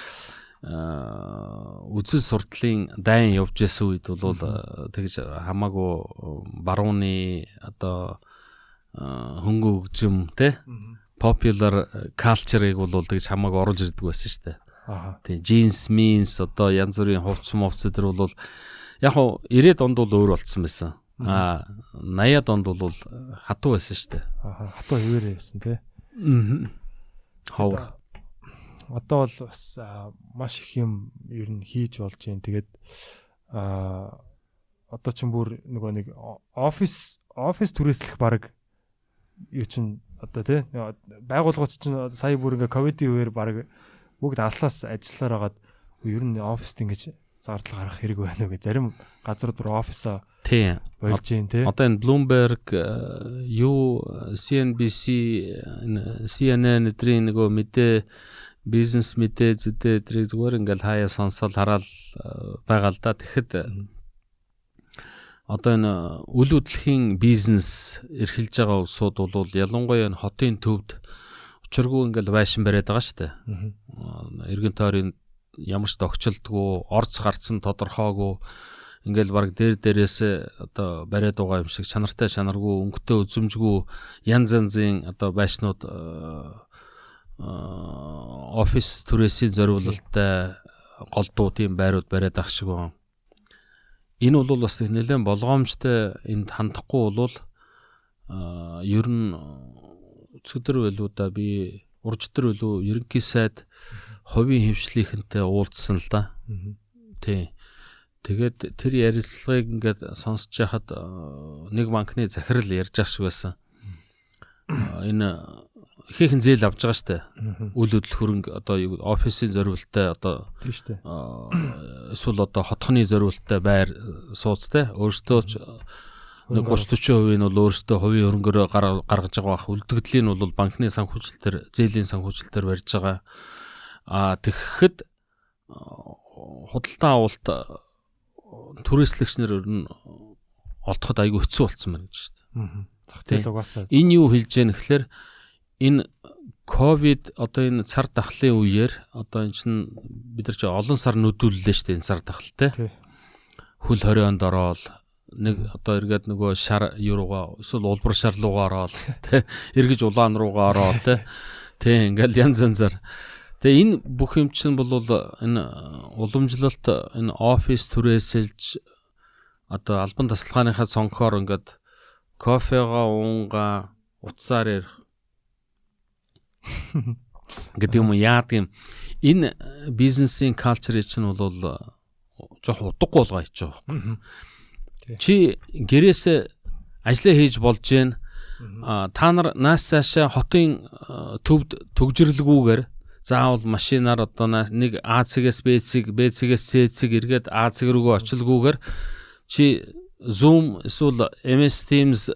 үзэл сурдлын дайн явж байсан үед бол тэгж хамаагүй барууны одоо хөнгө хөгжим те popular culture-ыг бол тэгж хамаагүй оруулж ирдэг байсан шүү дээ. Тий, jeans means одоо янз бүрийн хувцс мовцдэр бол яг хуу 90-ад онд бол өөр болцсон байсан. 80-ад онд бол хатуу байсан шүү дээ. Хатуу хэвээр байсан тий. Ховор. Одоо бол бас маш их юм ер нь хийж болж байна. Тэгээд одоо ч бүр нөгөө нэг офис түрээслэх баг юу чин одоо тий байгууллагууд чинь сая бүр ингээ ковидын үеэр баг бүгд алсаас ажилласаар хагаад ер нь офист ингэж зардал гарах хэрэг байна уу гэж зарим газрууд бүр офисоо тий болж байна тий. Одоо энэ Bloomberg CNBC CNN эдрийн нөгөө мэдээ бизнес мэдээ зүйдээ эдрийг зүгээр ингээл хаяа сонсоод хараад байгаа л да. Тэгэхэд одоо энэ үл хөдлөхийн бизнес эрхэлж байгаа улсууд бол ялангуяа энэ хотын төвд учиргүй ингээл байшин бариад байгаа шүү дээ. Эргэн тойрын ямар ч тогтчлдгүй, орц гарцсан тодорхойгүй ингээл баг дээрээс одоо бариад байгаа юм шиг чанартай чанаргүй, өнгөтэй үзэмжгүй янз янзын одоо байшнууд офис түрээсийн зориулалттай голдуу тийм байрууд бариад ах шиг байна. Энэ бол бас нэлээд болгоомжтой энд хандахгүй бол ер нь өцгдөр байлуу да би урждөр байлуу ерөнхий сайд хувийн хвшлийнхэнтэй уулзсан л да. Тий. Тэгээд тэр ярилцлагыг ингээд сонсож байхад нэг банкны захирал ярьж ах шиг байсан. Энэ ихээхэн зээл авч байгаа штэ. Үйл хөдлөх хөрөнгө одоо офисын зориулалттай одоо тийм штэ. Эсвэл одоо хотхны зориулалттай байр сууц те. Өөрөөсөө ч нэг 30-40% нь бол өөрөөсөө хувийн хөрөнгөөр гаргаж байгаа бах. Үлдэгдлийн нь бол банкны санхүүжилтээр, зээлийн санхүүжилтээр барьж байгаа. Тэгэхэд худалдан авалт түрээслэгчнэр ер нь олдоход айгүй хэцүү болцсон байна гэж штэ. Зах зээл угаасаа. Энэ юу хэлж яах гэхээр энэ ковид одоо энэ цар тахлын үеэр одоо энэ чинь бид нар чи олон сар нүдүүллээ шүү дээ энэ цар тахалтай. Хөл хорионд ороод нэг одоо эргээд нөгөө шар юуруугаа эсвэл улбар шар руугаа ороод тий эргэж улаан руугаа ороод тий ингээл янз янзаар. Тэгээ энэ бүх юм чинь бол энэ уламжлалт энэ офис түрээсэлж одоо албан тасалгааныхаа цонхоор ингээд кофега уунга утсаар ярих гэдэг юм яад юм. Энэ бизнесийн culture чинь бол жоох удахгүй болгоо хийж байгаа. Чи гэрээсээ ажиллаа хийж болж гэн та нар наас цаашаа хотын төвд төгжрлгүүгээр заавал машинаар одоо нэг А цэгээс Б цэг, Б цэгээс С цэг эргээд А цэг рүүгээ очилгүйгээр чи Zoom эсвэл MS Teams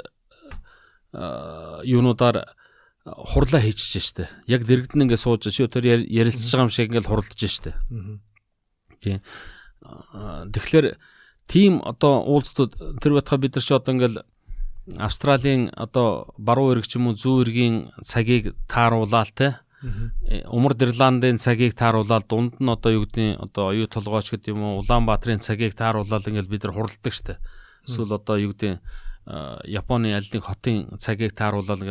юунуудаар хурлаа хийчихэж штэ. Яг дэрэгдэн ингээд сууж чи өтөр ярилцж байгаа юм шиг ингээд хуралдаж штэ. Тийм. Тэгэхээр тим одоо уулзтууд тэр байтха бид нар ч одоо ингээд Австралийн одоо баруун эрэг ч юм уу зүүн эргийн цагийг тааруулаад те. Умар Ирландын цагийг тааруулаад дунд нь одоо юу гэдгийг одоо оюу толгойч гэдэг юм уу Улаанбаатарын цагийг тааруулаад ингээд бид нар хуралдаг штэ. Эсвэл одоо юу гэдэг Японы аль нэг хотын цагийг тааруулаад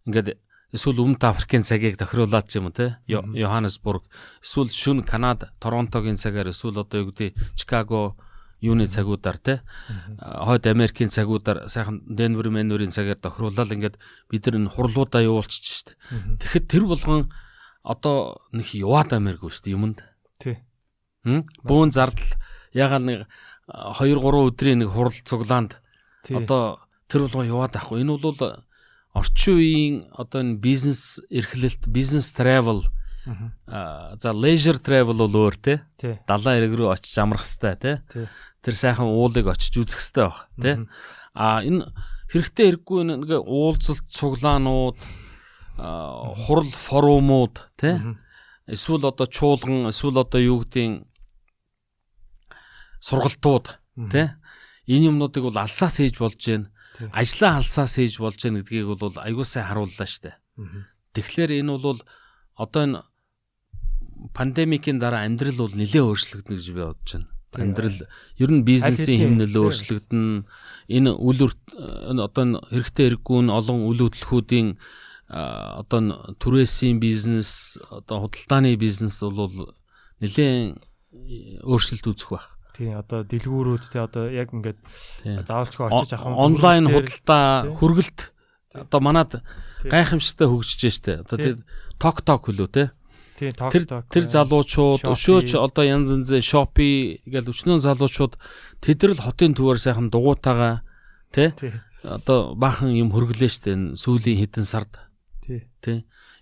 ингээд эсвэл Өмнөд Африкийн цагийг тохируулаад ч юм уу те Йоханнесбург эсвэл шөнө Канада Торонтогийн цагаар эсвэл одоо юу гэдэг Чикаго юуны цагуудаар те Хойд Америкийн цагуудаар сайхан Денверийн цагаар тохируулаад ингээд бид нар энэ хурлуудаа явуулчих шүү дээ. Тэгэхэд тэр болгон одоо нэг яваад амиргүй шүү дээ юмд. Тий. Бүүн зардал ягаад нэг 2-3 өдрийн нэг хурал цуглаанд одоо тэр болгон яваад ахгүй. Энэ бол орчин үеийн одоо энэ бизнес эрхлэлт, бизнес travel за leisure travel бол өөр те. Далайн эрэг рүү очиж амрах хэвээр те. Тэр сайхан уулыг очиж үзэх хэвээр баг те. Энэ хэрэгтэй хэрэггүй нэг уулзалт цуглаанууд хурал форумууд те. Эсвэл одоо чуулган, эсвэл одоо юу гэдгийг сургалтууд те. Энэ юмнуудыг бол алсаас хийж болж байна. Ажлаа алсаас хийж болж байна гэдгийг бол аягүй сайн харууллаа штэ. Тэгэхээр энэ бол одоо энэ пандемикийн дараа амьдрал бол нэлээд өөрчлөгдөнө гэж би бодож байна. Амьдрал ер нь бизнесийн хэмнэл өөрчлөгдөн. Энэ одоо хэрэгтэй хэрэггүй олон үйл хөдлөхүүдийн одоо түрээсийн бизнес, одоо худалдааны бизнес бол нэлээд өөрчлөлт үүсэх байх. Тий, одоо дэлгүүрүүд те одоо яг ингээд заавалчгүй очиж авах онлайн худалдаа хүргэлт одоо манад гайхамшигтай хөгжиж штэ. Одоо тэр ток хөлөө те. Тий, ток. Тэр залуучууд өшөөч одоо янз янзын Shopee гэж өчнөө залуучууд тэдрэл хотын төвөр сайхан дугуйтаага те. Одоо баахан юм хөрглөө штэ энэ сүүлийн хэдэн сард. Тий.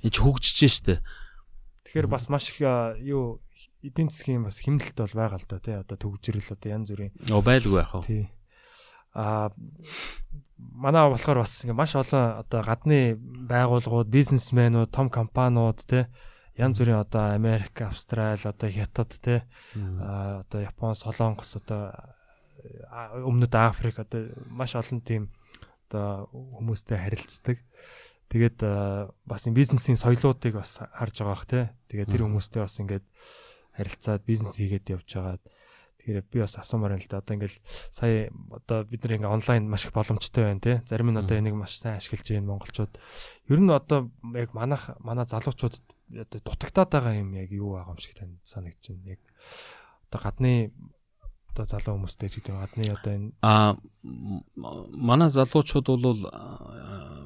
Энэ ч хөгжиж штэ. Тэгэхээр бас маш их юу эдийн засгийн бас хэмнэлт бол байгаа л да тий одоо төгжрөл одоо янз бүрийн байлгүй яах вэ? Тий. Манай болохоор бас ингээ маш олон одоо гадны байгууллагууд, бизнесмэнүүд, том компаниуд тий янз бүрийн одоо Америк, Австрали, одоо Хятад тий одоо Япон, Солонгос одоо Өмнөд Африк одоо маш олон тийм одоо хүмүүстэй харилцдаг. Тэгээд бас бизнесийн соёлоодыг бас харж байгаа бах тий. Тэгээд тэр хүмүүстэй бас ингээд харилцаад бизнес хийгээд явж байгаа. Тэгэхээр би бас асуумаар байна л да. Одоо ингээд сая одоо бид нэг онлайн маш их боломжтой байна тий. Зарим нь одоо энийг маш сайн ашиглаж байна монголчууд. Ер нь одоо яг манай залуучууд одоо дутагтаад байгаа юм яг юу байгаа юм шиг тань санагдаж байна. Яг одоо гадны одоо залуу хүмүүстэй ч гэдэг гадны одоо энэ манай залуучууд бол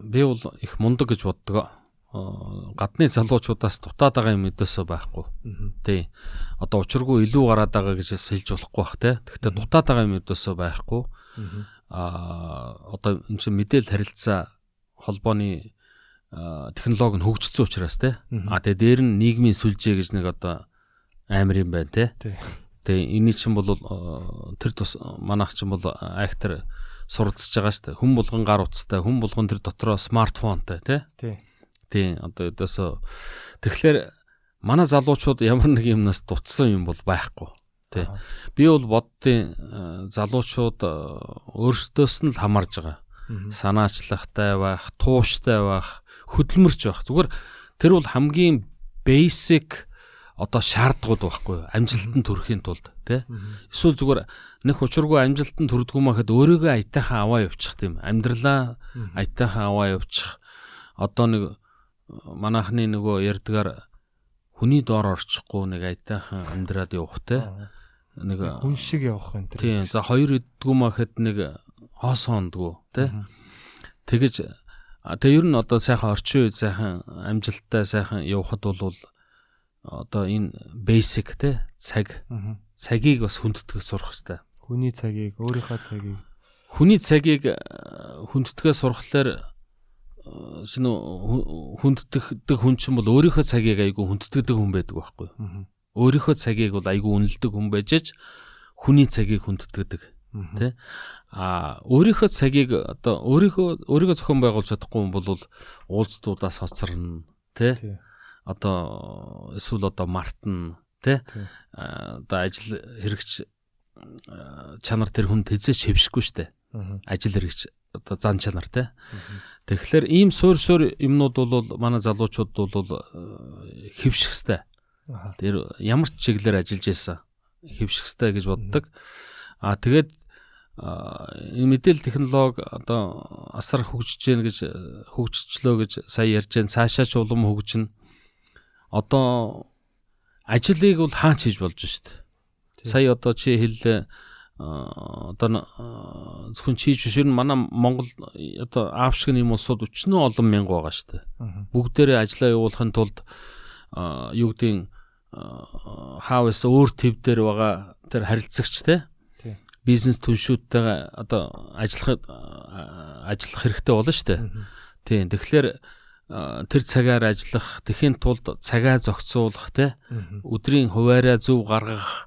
би бол их мундаг гэж боддог. Гадны залуучуудаас дутаад байгаа юм өдөөсөө байхгүй. Тий. Одоо учиргүй илүү гараад байгаа гэж хэлж болохгүй бах те. Гэхдээ дутаад байгаа юм өдөөсөө байхгүй. Одоо энэ чинь мэдээлэл харилцаа холбооны технологи нь хөгжсөн учраас те. Тэгээ дээр нь нийгмийн сүлжээ гэж нэг одоо амар юм байна те. Тэгээ энэ чинь бол тэр тус манайх чинь бол актер суралцж байгаа шүү дээ. Хүн болгон гар утастай, хүн болгон тэр дотроо смартфонтой тий. Тий, одоо өдөөсөө тэгэхээр манай залуучууд ямар нэг юмнаас дутсан юм бол байхгүй. Тий. Би бол боддیں۔ Залуучууд өөрсдөөс нь л хамаарж байгаа. Санаачлагтай байх, тууштай байх, хөдөлмөрч байх. Зүгээр тэр бол хамгийн basic одоо шаардлагууд байхгүй амжилтанд хүрэхийн тулд тий. Эсвэл зүгээр нэг учиргүй амжилтанд хүрдэггүй мэхэд өөрийгөө аятайхан аваа явуучих тийм амьдралаа аятайхан аваа явуучих. Одоо нэг манайхны нөгөө ярдгаар хүний доор орчихгүй нэг аятайхан амьдраад явах тий. Нэг хүн шиг явах юм тий. За 2 идэггүй мэхэд нэг хоос хондгоо тий. Тэгэж тэгээ ер нь одоо сайхан орчин үед сайхан амжилттай сайхан явахад бол одоо энэ basic те цагийг бас хүндэтгэж сурах хэрэгтэй. Хүний цагийг хүндэтгэж сурахлаар шинэ хүндтгэдэг хүн чинь бол өөрийнхөө цагийг айгүй хүндтгэдэг хүн байдаг байхгүй. Өөрийнхөө цагийг бол айгүй үнэлдэг хүн байж хүний цагийг хүндтгэдэг тий. Өөрийнхөө цагийг одоо өөрийгөө зохион байгуулж чадахгүй хүн бол уулздуудаас хоцорно тий. Одоо эсвэл одоо мартна тий. Одоо ажил хэрэгч чанар тэр хүн тэзэж хэвшгүй штэ. Ажил хэрэгч одоо зан чанар тий. Тэгэхээр ийм суурь юмнууд бол манай залуучууд бол хэвших хэвээр. Тэр ямар ч чиглэлээр ажиллаж байсан хэвших хэвээр гэж боддог. Тэгээд энэ мэдээлэл технологи одоо асар хөгжиж гэн гэж хөгжчлөө гэж сая ярьж гэн цаашаа ч улам хөгжинэ. Одоо ажлыг бол хаач хийж болж штт. Сая одоо чи хэллээ одоо зөвхөн чи жишээ нь манай Монгол одоо аавшиг юм улсууд 40 олон мянга байгаа штт. Бүгдээрээ ажиллаа явуулахын тулд юу гэдэг хавс өөр төв дээр байгаа тэр харилцагч те бизнес түншүүдтэйгээ одоо ажиллах хэрэгтэй болно шүү дээ. Тийм. Тэгэхээр тэр цагаар ажиллах, тэхийн тулд цагаа зохицуулах те өдрийн хуваараа зөв гаргах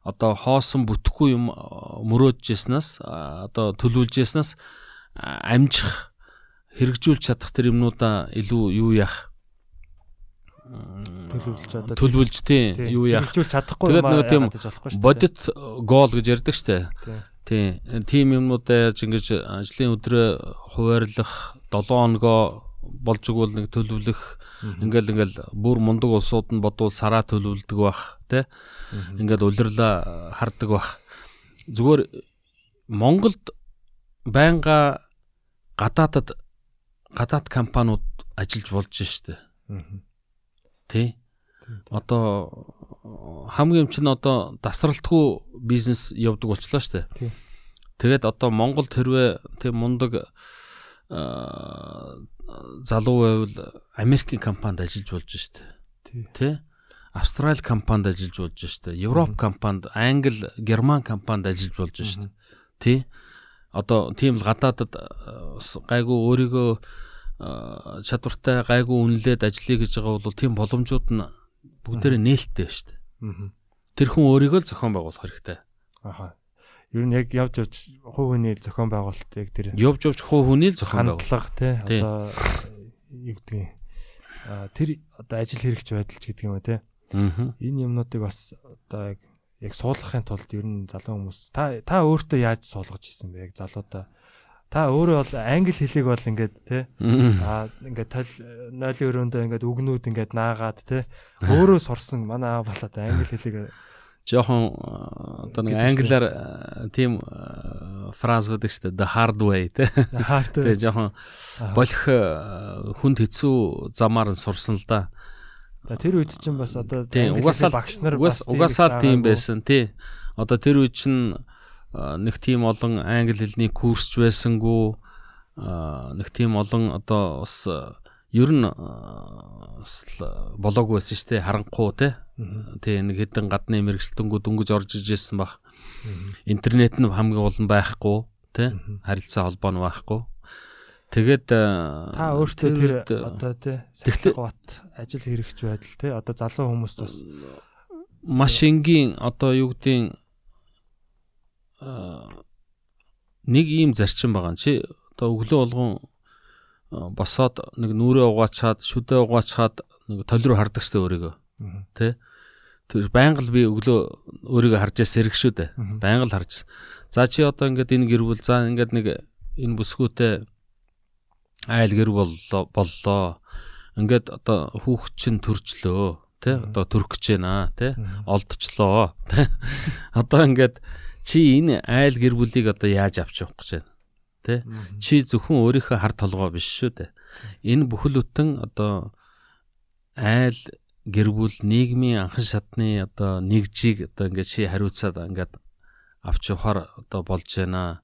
одоо хоосон бүтэхгүй юм мөрөөджсэнээс одоо төлөвлөжсэнээс амжих хэрэгжүүлж чадах тэр юмнуудаа илүү юу яах төлөвлөж тийм юу яах хэрэгжүүлж чадахгүй юм аа тийм бодит гол гэж ярьдаг штэ. Тийм юмнуудаа яаж ингэж ажлын өдрөө хуваарлах 7 хоногоо болж игэл нэг төлөвлөх ингээл бүр мундаг улсууд нь бодвол сараа төлөвлөдөг бах тий ингээл улирлаа хардаг бах. Зүгээр Монголд байнга гадаад компаниуд ажиллаж болж штэ. Тий. Одоо хамгийн чинь одоо тасралтгүй бизнес явдаг болчлоо штэ. Тэгээд одоо Монголд хэрвээ тийм мундаг залуу байвал Америкийн компанид ажиллаж болж штэ. Тий. Австрали компанид ажиллаж болж штэ. Европ компанид, Англи, Герман компанид ажиллаж болж штэ. Тий. Одоо тийм л гадаадад гайгүй өөрийгөө чадвартай гайгүй үнэлээд ажиллая гэж байгаа бол тийм боломжууд нь бүгдээрээ нээлттэй шүү дээ. Тэр хүн өөрийгөө л зохион байгуулах хэрэгтэй. Аха. Ер нь яг явж хувь хүний зохион байгуулалт яг тэр явж хувь хүний л зохион байгуулах тий одоо юу гэдгийг тэр одоо ажил хэрэгч байдалч гэдэг юм уу тий. Энэ юмнуудыг бас одоо яг суулгахын тулд ер нь залуу хүмүүс та өөртөө яаж суулгаж хийсэн бэ? Яг залуудаа та өөрөө бол англи хэлийг бол ингээд тий ингээд тал 0-өрөөндөө ингээд үгнүүд ингээд наагаад тий өөрөө сурсан манай аав болоод англи хэлийг жоохон одоо нэг англиар тийм фраз гэдэг шүү дээ the hard way тий тэгээ жоохон болох хүнд хэцүү замаар нь сурсан л да. Тэр үед чинь бас одоо багш нар угаасаа тийм байсан тий. Одоо тэр үед чинь нэг тийм олон англи хэлний курсч байсангүй нэг тийм олон одоо бас ер нь болоогүй байсан шүү дээ харанхуу тий нэг хэдэн гадны мэрэгчлэнгүү дөнгөж орж ижсэн баг интернет нь хамгийн гол нь байхгүй тий харилцаа холбоо нь байхгүй тэгээд та өөртөө тэр одоо тий сахилгават ажил хэрэгч байдал тий одоо залуу хүмүүст бас маш энгийн одоо юу гэдгийг нэг ийм зарчим байгаа. Чи одоо өглөө болгон босоод нэг нүрээ угаачаад, шүдээ угаачаад нэг толь руу хардаг штэ өөрийгөө. Тэ? Тэр байнга л би өглөө өөрийгөө харж ирэх шүү дээ. Байнга л харж. За чи одоо ингээд энэ гэр бүл за ингээд нэг энэ бүсгүүтэй айл гэр боллоо. Ингээд одоо хүүхэд чинь төрчлөө. Тэ? Одоо төрөх гэж байна. Тэ? Олдчлоо. Тэ? Одоо ингээд чи энэ айл гэр бүлийг одоо яаж авч явах гэж байна тий чи зөвхөн өөрийнхөө хар толгой биш шүү дээ энэ бүхэл бүтэн одоо айл гэр бүл нийгмийн анхан шатны одоо нэгжийг одоо ингээд чи хариуцаад ингээд авч явахаар одоо болж байна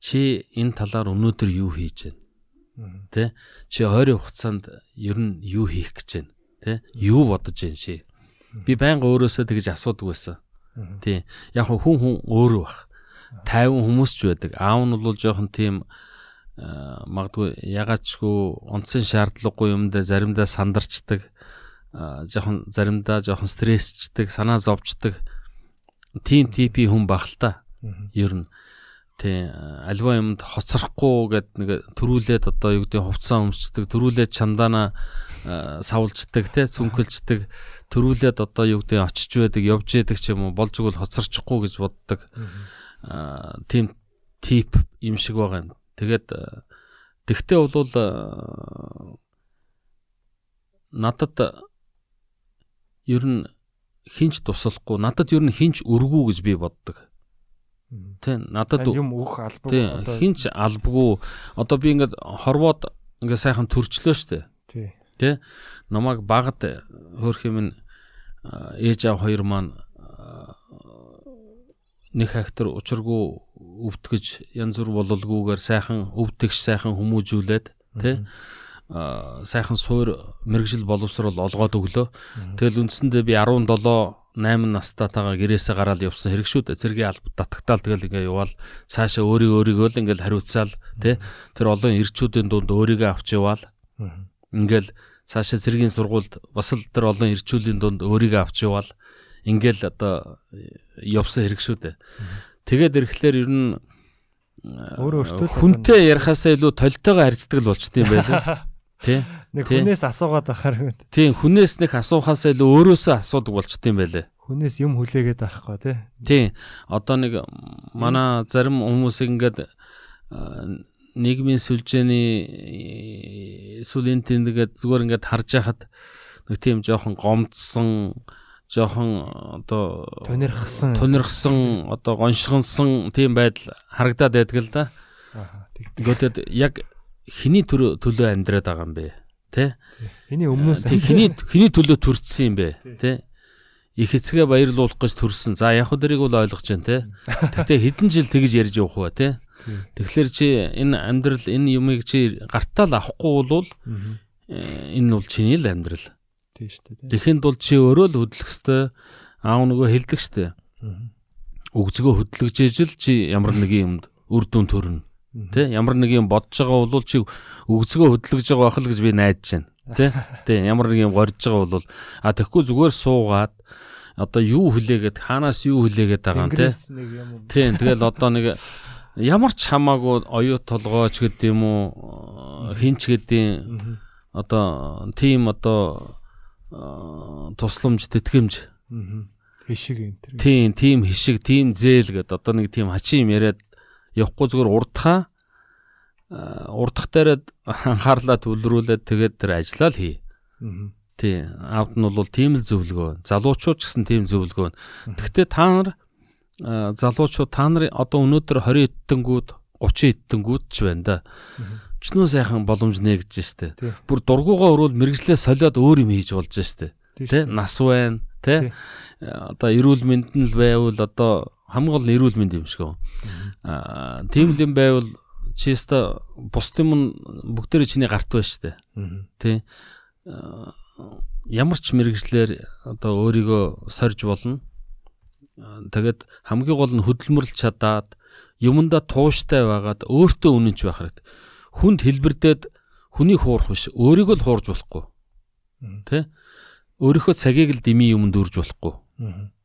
чи энэ талаар өнөөдөр юу хийж байна тий чи ойрын хугацаанд ер нь юу хийх гэж байна тий юу бодож байна чи би байнга өөрөөсөө тэгж асуудаг байсан. Тийм. Яг хүн өөрөө баг. 50 хүмүүс ч байдаг. Аав нь бол жоохон тийм магадгүй ягаачгүй онцгийн шаардлагагүй юмдаа заримдаа сандарчдаг. Заримдаа жоохон стрессчдэг, санаа зовчдаг. Тийм типи хүн баг л та. Ер нь тийм альва юмд хоцрохгүй гэд нэг төрүүлээд одоо юу гэдэг хувцас өмсчдэг, төрүүлээд чандаана савлждаг, тий цүнхэлждэг, төрүүлээд одоо юу гэдэг очиж байдаг, явж байдаг ч юм уу болж игэл хоцорчихгүй гэж боддог. Тийм тип юм шиг байгаа юм. Тэгээд тэгтээ бол надад ер нь хинч туслахгүй, надад ер нь хинч өргүү гэж би боддог. Тэ надад юм өөх албаг одоо хинч албагүй одоо би ингээд хорвоод ингээд сайхан төрчлөө штэ. Тэ намайг багад хөөх юм ээж аав хоёр маань нэг хактар учиргүй өвтгөж янз бүр бололгүйгээр сайхан өвдөгч сайхан хүмүүжүүлээд тэ сайхан суур мэрэгжил боловсрол олгоод өглөө. Тэгэл үндсэндээ би 17 8 настайгаа гэрээсээ гараад явсан хэрэг шүү дээ. Цэргийн албад татагтаал тэгэл ингээ яваал цаашаа өөрийгөө л ингээл хариуцаал тэ тэр олон ирчүүдийн дунд өөрийгөө авч яваал ингээл цаашаа цэргийн сургуульд бас л тэр олон ирчүүлийн дунд өөрийгөө авч яваал ингээл одоо явсан хэрэг шүү дээ. Тэгээд ирэхлээр ер нь хүнтэй ярихаасаа илүү толтойгоо харьцдаг л болчтой юм байлаа. Тэ нэг хүнээс асуугаад байхаар. Тийм хүнээс нэг асуухаасаа илүү өөрөөсөө асуудаг болчтой юм байлаа. Хүнээс юм хүлээгээд байхгүй тий. Тийм одоо нэг манай зарим хүмүүс ингээд нийгмийн сүлжээний сүлийн тэндэгээд зүгээр ингээд харж байхад нэг тийм жоохон гомдсон жоохон одоо тунирхсан одоо гоншгонсон тийм байдал харагдаад байдаг л да. Гэхдээ яг хиний төлөө амьдраад байгаа юм бэ? Тэ? Хиний өмнөөс хиний төлөө төрчихсөн юм бэ? Тэ? Их эцгээ баярлуулах гэж төрсөн. За яг хөө дэрийг бол ойлгож байна те. Гэхдээ хэдэн жил тэгж ярьж явах вэ те? Тэгэхээр чи энэ амьдрал энэ юмыг чи гартаал авахгүй бол энэ бол чиний л амьдрал. Тийм шүү дээ. Тэгэхэд бол чи өөрөө л хөдлөх ёстой. Аав нөгөө хэлдэг штэ. Өгзгөө хөдлөж ижил чи ямар нэгэн юмд үр дүн төрнө. Тэ ямар нэг юм бодож байгаа бол чи өгзгөө хөдлөж байгаа байх л гэж би найдаж байна. Тэ ямар нэг юм горж байгаа бол тэгэхгүй зүгээр суугаад одоо юу хүлээгээд хаанаас юу хүлээгээд байгаа юм те. Тийм тэгэл одоо нэг ямар ч хамаагүй оюу толгойч гэдэг юм уу хинч гэдэг одоо тийм одоо тусламж тэтгэмж хишиг энэ төр. Тийм хишиг тийм зээл гэдэг одоо нэг тийм хачи юм яриад явахгүй зүгээр урдах дээрээ анхаарлаа төвлөрүүлээд тэгээд тэр ажиллаа л хий. Тий. Аавд нь бол тийм л зөвлөгөө. Залуучууд ч гэсэн тийм зөвлөгөө. Гэхдээ та нар залуучууд та нар одоо өнөөдөр 20 эдтэнгүүд 30 эдтэнгүүд ч байна да. Өчнөө сайхан боломж нээгдэж штэ. Бүр дургуугаа өрөөл мэрэгжлээ солиод өөр юм хийж болж штэ. Тэ нас байна. Тэ одоо эрүүл мэндэн л байвал одоо хамгийн гол нь эрүүл мэнд юм шиг. Тийм л юм байвал чи өстө бус юм бүгдээрээ чиний гарт байна штэ. Тэ ямар ч мэрэгжлэр одоо өөрийгөө сорж болно. Тэгээд хамгийн гол нь хөдөлмөрлж чадаад юмдаа тууштай байгаад өөртөө үнэнч байх хэрэгтэй. Хүнд хэлбэрдээд хүнийг хуурах биш, өөрийгөө л хуурж болохгүй. Тэ? Өөрийнхөө цагийг л дэмий юмд үрж болохгүй.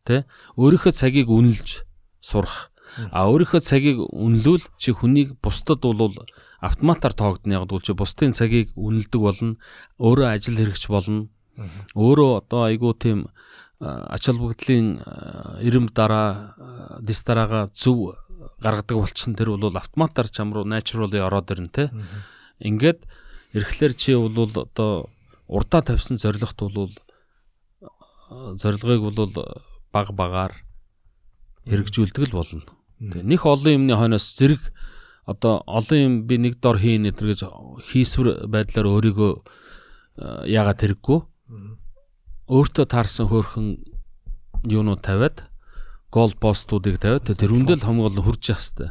Тэ? Өөрийнхөө цагийг үнэлж сурах. Өөрийнхөө цагийг үнэлвэл чи хүнийг бусдад бол автоматар тоогдно. Яг ч бусдын цагийг үнэлдэг болно. Өөрөө ажил хэрэгч болно. Өөрөө одоо айгуу тийм ач холбогдлын ирэм дараа дис дараага зөв гаргадаг болчихсон. Тэр бол автоматар чам руу naturally ороод ирнэ те. Ингээд ирэхлээр чи бол одоо урдаа тавьсан зорилгот бол зорилгыг бол баг багаар хэрэгжүүлдэг л болно. Нэх олон юмны хойноос зэрэг одоо олон юм би нэг дор хийн гэтэр гэж хийсвэр байдлаар өөрийгөө яагаад хэрэггүй өөртөө таарсан хөөрхөн юунууд тавиад гол постуудыг тавиад тэрүүндээ л хамгийн гол нь хурж явах хэрэгтэй.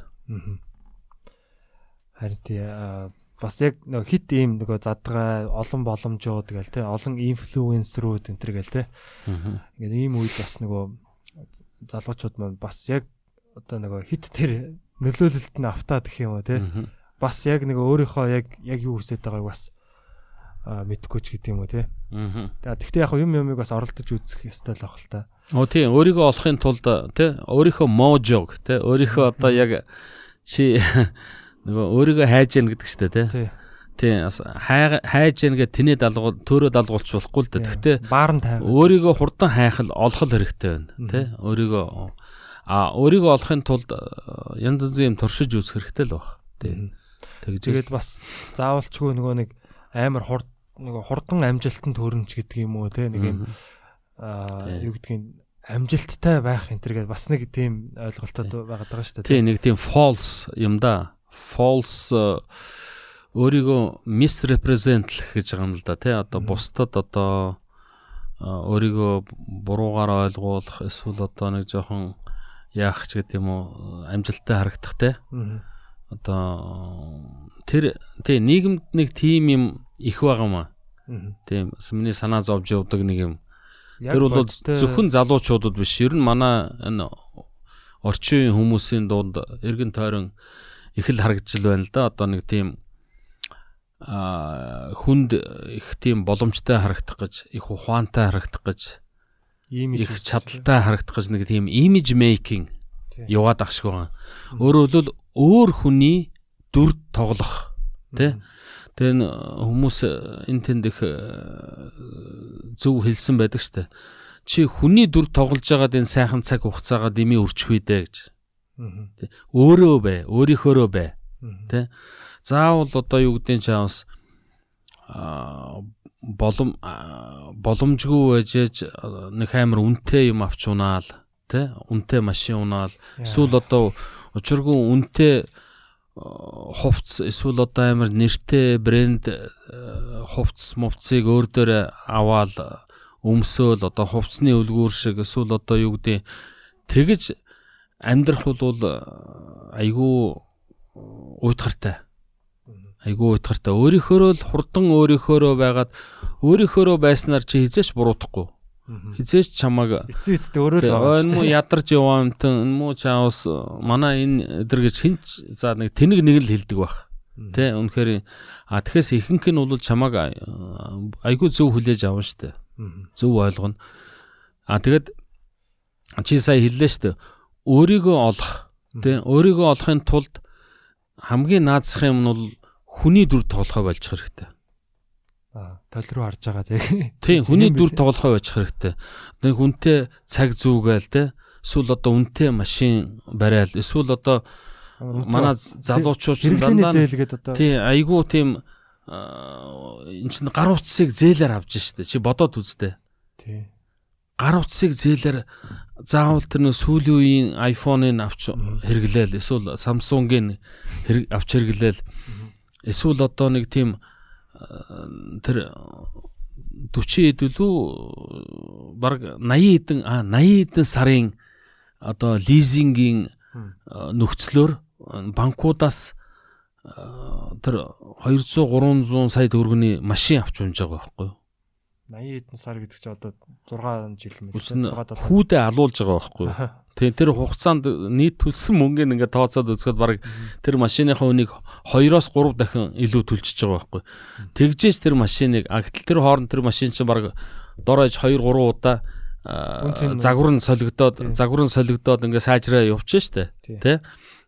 Харин тий бас яг нэг хит ийм нөгөө задгаа олон боломжууд гээл те олон инфлюенсерүүд энэ төр гээл те. Ингээд ийм үед бас нөгөө залуучууд маань бас яг одоо нөгөө хит тэр нөлөөлөлт нь автаад гэх юм уу те. Бас яг нэг өөрийнхөө яг юу хүсэж байгааг бас мэдгүй ч гэдэг юм уу те. Тэгэхдээ яг юмыг бас оролдож үзэх ёстой л ах л та. Тийм өөрийгөө олохын тулд те өөрийнхөө можог те өөрийнхөө одоо яг чи нөгөө өөрийгөө хайж яах гэдэг чтэй те. Тийм хайж яах гэдэг тэнэ далгуул төөрөө далгуулч болохгүй л да. Гэхдээ баарн тавь. Өөрийгөө хурдан хайх л олох л хэрэгтэй байна те. Өөрийгөө олохын тулд янз янзын юм туршиж үзэх хэрэгтэй л баг. Тэгээд бас заавалчгүй нөгөө нэг амар хурдан амжилтанд хүрнэ ч гэдэг юм уу те нэг юм юу гэдгийг амжилттай байх энэ төр гэдэг бас нэг тийм ойлголтод байгаад байгаа шүү дээ. Тийм нэг тийм false юм да. False өөрийгөө misrepresent гэж байгаа юм л да тий. Одоо бусдад одоо өөрийгөө буруугаар ойлгуулах эсвэл одоо нэг жоохон яах ч гэдэг юм уу амжилттай харагдах тий. Одоо тэр тийм нийгэмд нэг тийм юм их байгаамаа. Тийм миний санаа зовж явдаг нэг юм. Тэр бол зөвхөн залуучуудад биш. Ер нь манай энэ орчин хүмүүсийн дунд эргэн тойрон их л харагдж байна л да. Одоо нэг тийм хүнд их тийм боломжтой харагдах гэж, их ухаантай харагдах гэж, их чадaltaй харагдах гэж нэг тийм image making яваад ах шиг байгаа. Өөрөөр хэлбэл өөр хүний дүр тоглох тий. Тэгээ хүмүүс энэ тэнд их зөв хэлсэн байдаг штэ. Чи хүний дүр тоглож байгаад энэ сайхан цаг хугацаагаа дэмий өрчих үү дээ гэж. Өөрөө бай, өөрийнхөөрөө бай. Тэ. Заавал одоо юу гэдэг нь чаавс боломжгүй байжээж нэг амар үнэтэй юм авч унаал, тэ? Үнэтэй машин унаал. Эсвэл одоо учиргүй үнэтэй хувцс эсвэл одоо амар нэртэй брэнд хувцс мовцыг өөр дээр аваад өмсөөл одоо хувцсны үлгүүр шиг эсвэл одоо юу гэдэг тэгж амьдрах бол айгүй уйтгартай. Айгүй уйтгартай. Өөрийнхөөрөө л хурдан өөрийнхөөрөө байгаад өөрийнхөөрөө байснаар чи хизээч буруутахгүй. Хизээч чамаг эцээ өөрөө л байгаа. Энэ муу ядарч яваа юмтан муу чаавс манай энэ өдр гэж хинч за нэг тэнэг нэг л хэлдэг байх. Тэ үнэхээр тэгэхээс ихэнх нь бол чамаг айгүй зөв хүлээж авна штэ. Зөв ойлгоно. Тэгэд чи сая хэллээ штэ. Өөрийгөө олох. Тэ өөрийгөө олохын тулд хамгийн наазах юм нь бол хүний дүр тоглохоо болж хэрэгтэй. Тол руу харж байгаа тийм. Тийм, хүний дүр тоглохоо байж хэрэгтэй. Нэг үнэтэй цаг зүүгээл те. Эсвэл одоо үнэтэй машин барайл. Эсвэл одоо манай залуучууд ч дандаа тийм айгүй тийм энэ чинь гар утсыг зээлээр авч штэ. Чи бодоод үзтээ. Тийм. Гар утсыг зээлээр заавал тэр нэг сүүлийн үеийн iPhone-ыг авч хэрэглээл. Эсвэл Samsung-ыг авч хэрэглээл. Эсвэл одоо нэг тийм тэр 40 хэдүүлүү баг 80 хэдэн сарын одоо лизингийн нөхцлөөр банкудаас тэр 200 300 сая төгрөгийн машин авч унж байгаа байхгүй юу? 80 хэдэн сар гэдэг чинь одоо 6 жил мэт. Хүүдээ алуулж байгаа байхгүй юу? Тэр хугацаанд нийт төлсөн мөнгөний ингээд тооцоод үзэхэд баг тэр машиныхаа үнийг 2-оос 3 дахин илүү төлчихөж байгаа байхгүй. Тэгжээж тэр машиныг гэтэл тэр хооронд тэр машин чинь баг дор хаяж 2-3 удаа загвар нь солигдоод ингээд сайжраа явчихсан штэ. Тэ?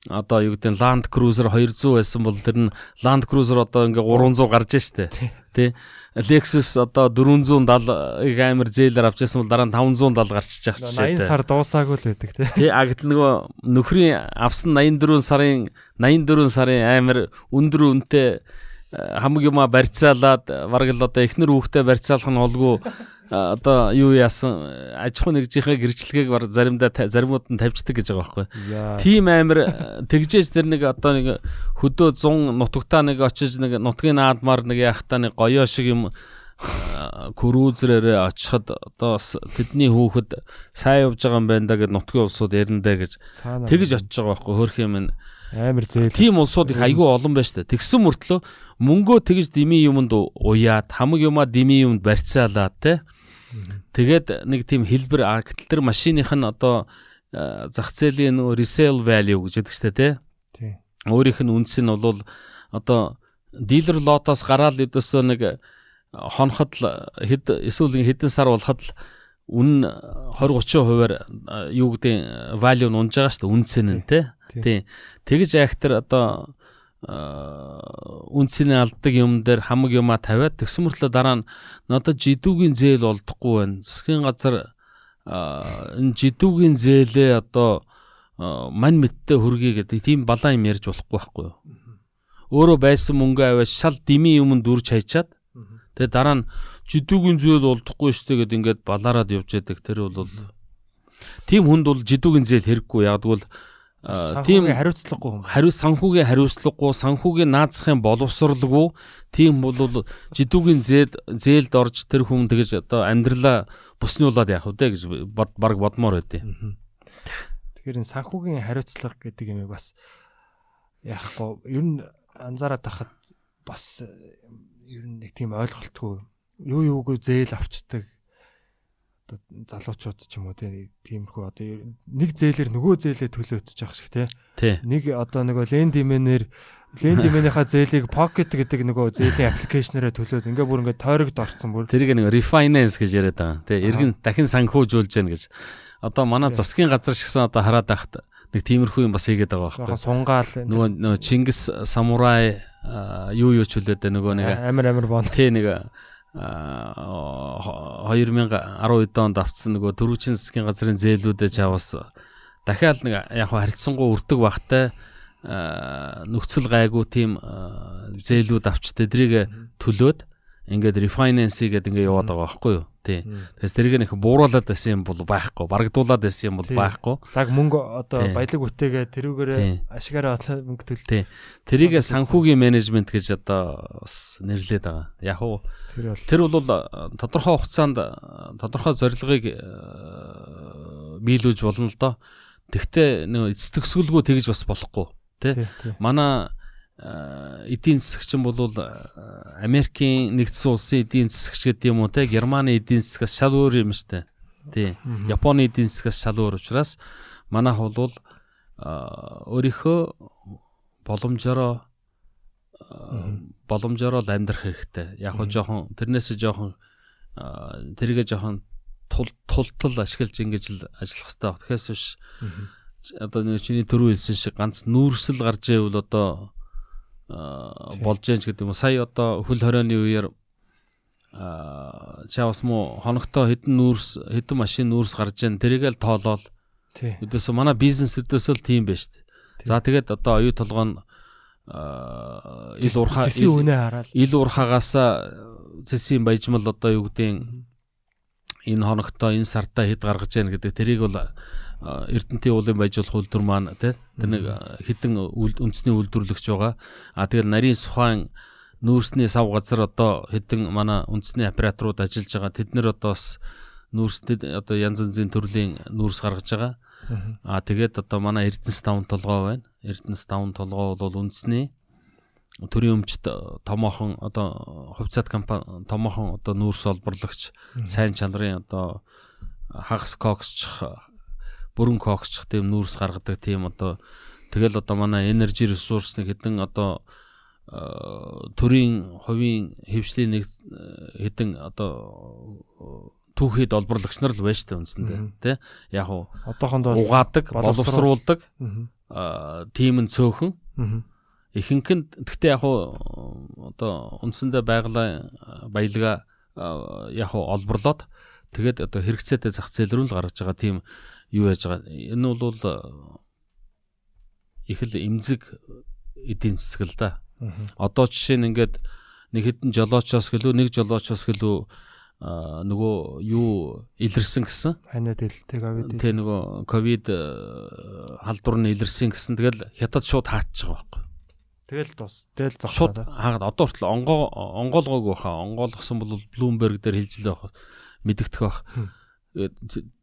Одоо юу гэдэг нь Land Cruiser 200 байсан бол тэр нь Land Cruiser одоо ингээ 300 гарч штэ. Тэ. Lexus одоо 470-ыг амар зээлээр авч байсан бол дараа нь 570 гарчиж байгаа ч шээ. 80 сар дуусаагүй л байдаг тий. Тий, гэтэл нөгөө нөхрийн авсан 84 сарын амар өндөр үнэтэй хамаг юма барьцаалаад бараг л одоо эхнэр хүүхдээ барьцаалах нь олгүй одоо юу яасан аж ахуй нэгжийнхээ гэрчлэгийг бар заримуд нь тавьчихдаг гэж байгаа байхгүй. Тим амир тэгжээж тэр нэг одоо нэг хөдөө 100 нутагтаа нэг очиж нэг нутгийн наадмаар нэг яхтаа нэг гоёо шиг юм крузерээр очиход одоо тэдний хүүхэд сайн явж байгаа юм байна да гэж нутгийн улсууд яриндаа гэж тэгж очиж байгаа байхгүй хөрх юм амир зээл. Тим улсууд их айгүй олон байна штэ. Тэгсэн мөртлөө мөнгөө тэгж дими юмд уяад хамаг юмаа дими юмд барьцаалаад те. Тэгээд нэг тийм хэлбэр гэтэл тэр машиных нь одоо зах зээлийн нөгөө resale value гэж яддаг штэ те. Өөрийнх нь үнс нь бол одоо дилер лотоос гараад өдөөсөө нэг хоноход эсвэл хэдэн сар болоход үн 20-30%-аар юу гэдэг value нь унж байгаа штэ үнсэн нь те. Тийм. Тэгж айхтар одоо үнцний алддаг юм дээр хамаг юмаа тавиад тэгсэн мөртлөө дараа нь надад жидүүгийн зээл олдохгүй байна. Засгийн газар энэ жидүүгийн зээлээ одоо мань мэдтэй хөргий гэдэг тийм балаа юм ярьж болохгүй байхгүй юу? Өөрөө байсан мөнгө аваад шал дими юмд дүрж хайчаад тэгээ дараа нь жидүүгийн зээл олдохгүй штэ гэд ингээд балаараад явж яадаг. Тэр бол тийм хүнд бол жидүүгийн зээл хэрэггүй. Ягдвал тийм хариуцлагагүй юм. Санхүүгийн хариуцлагагүй, санхүүгийн наацхийн боловсралгүй тийм бол жидүүгийн зээлд орж тэр хүн тэгэж одоо амьдралаа буснуулаад яах вэ гэж баг бодмоор байдیں۔ Тэгэхээр энэ санхүүгийн хариуцлага гэдэг юм бас яахгүй. Ер нь анзаараад тахад бас ер нь нэг тийм ойлголтгүй юугүй зээл авчдаг одоо залуучууд ч юм уу тиймэрхүү одоо нэг зээлэр нөгөө зээлээ төлөөдөж явах шиг тий. Нэг одоо нөгөө лендименийхаа зээлийг pocket гэдэг нөгөө зээлийн аппликейшнаараа төлөөд ингээ бүр ингээ тойрогд орцсон бүр. Тэрийг нэг refinance гэж яриад байгаа. Тий. Иргэн дахин санхүүжүүлж яах гэж. Одоо манай засгийн газар шигсэн одоо хараад байхад нэг тиймэрхүү юм бас хийгээд байгаа байхгүй. Сунгаал нөгөө Чингис самурай юу ч хүлээдэ нөгөө нэг амар бон. Тий нэг 2012 онд авцсан нөгөө Төрөвчин засгийн газрын зээлүүдээ чаваас дахиад нэг яг харилцсангуу өртөг багтай нөхцөл гайгүй тийм зээлүүд авч тэдрийг төлөөд ингээд refinance гэдэг ингээд яваад байгаа байхгүй юу. Тий. Тэгээс тэрийг нэг бууруулаад байсан юм бол байхгүй, барагдуулаад байсан юм бол байхгүй. Лаг мөнгө одоо баялаг бүтээгээ тэрүүгээрээ ашигаараа мөнгө төлөв. Тий. Тэрийг санхүүгийн менежмент гэж одоо бас нэрлээд байгаа. Яг уу тэр бол тодорхой хугацаанд тодорхой зорилгыг биелүүлж болно л доо. Тэгтээ нөө эцэг төгсгөлгүй тэгж бас болохгүй. Тий. Манай эдийн засагч нь бол Америкийн нэгдсэн улсын эдийн засагч гэдэг юм уу те Германы эдийн засгаас шал өөр юм штэ. Тий. Японы эдийн засгаас шал өөр учраас манайх бол өөрийнхөө боломжоор амьдрах хэрэгтэй. Яг хоо жоохон тэрнээсээ жоохон тэргээ жоохон тултал ашиглаж ингэж л ажиллах хэрэгтэй. Тэгэхээс биш одоо нэг чиний түрүү хэлсэн шиг ганц нүүрсэл гарч ивэл одоо болж яж гэдэг юм. Сая одоо хөл хорионы үеэр чавс муу хоногтой хэдэн машин нүүрс гарч ийн тэрийгэл тоолоод өдөөсөө манай бизнес өдөөсөө л тийм байж штэ. За тэгээд одоо оюу толгойн ил урхаагаас зэсийн баяжмал одоо юу гэдэг энэ хоногтой энэ сартаа хэд гаргаж яана гэдэг тэрийг бол Эрдэнтийн уулын баяжуулах үйлдвэр маань тий тэр нэг хідэн үндэсний үйлдвэрлэгч байгаа. Тэгэл нарийн сухайн нүүрсний сав газар одоо хідэн манай үндэсний операторууд ажиллаж байгаа. Тэд нэр одоо бас нүүрстэд одоо янз янзын төрлийн нүүрс гаргаж байгаа. Тэгээд одоо манай Эрдэнэс 5 толгой байна. Эрдэнэс 5 толгой бол үндэсний төрийн өмчт томоохон одоо хувьцаат компани томоохон одоо нүүрс олборлагч сайн чанарын одоо хагас коксч бүрэн коксч тийм нүүрс гаргадаг тийм одоо тэгэл одоо манай energy resource нэг хэдэн одоо төрийн хувийн хэвшлийн нэг хэдэн одоо түүхэд олборлагч нар л байж та үндсэндээ тий яг уу одоохондоо угаадаг боловсруулдаг тийм нь цөөхөн ихэнх нь гэхдээ яг уу одоо үндсэндээ байгалийн баялгаа яг уу олборлоод тэгээд одоо хэрэгцээтэй зах зээл рүү л гаргаж байгаа тийм юу яаж байгаа. Энэ бол их л эмзэг эдийн засаг л да. Одоо жишээ нь ингээд нэг хэдэн жолоочоос гэлөө нэг жолоочоос гэлөө нөгөө юу илэрсэн гэсэн. Ханиад илтэй ковид. Тэ нөгөө ковид халдвар нь илэрсэн гэсэн. Тэгэл хятад шууд хаачж байгаа байхгүй. Тэгэл тус. Тэгэл зогсоод. Хаагаад одоо хүртэл онгоолгоогүй хаа. Онгоолгосон бол Bloomberg дээр хэлжлээ байх. Мэдэгдэх байх.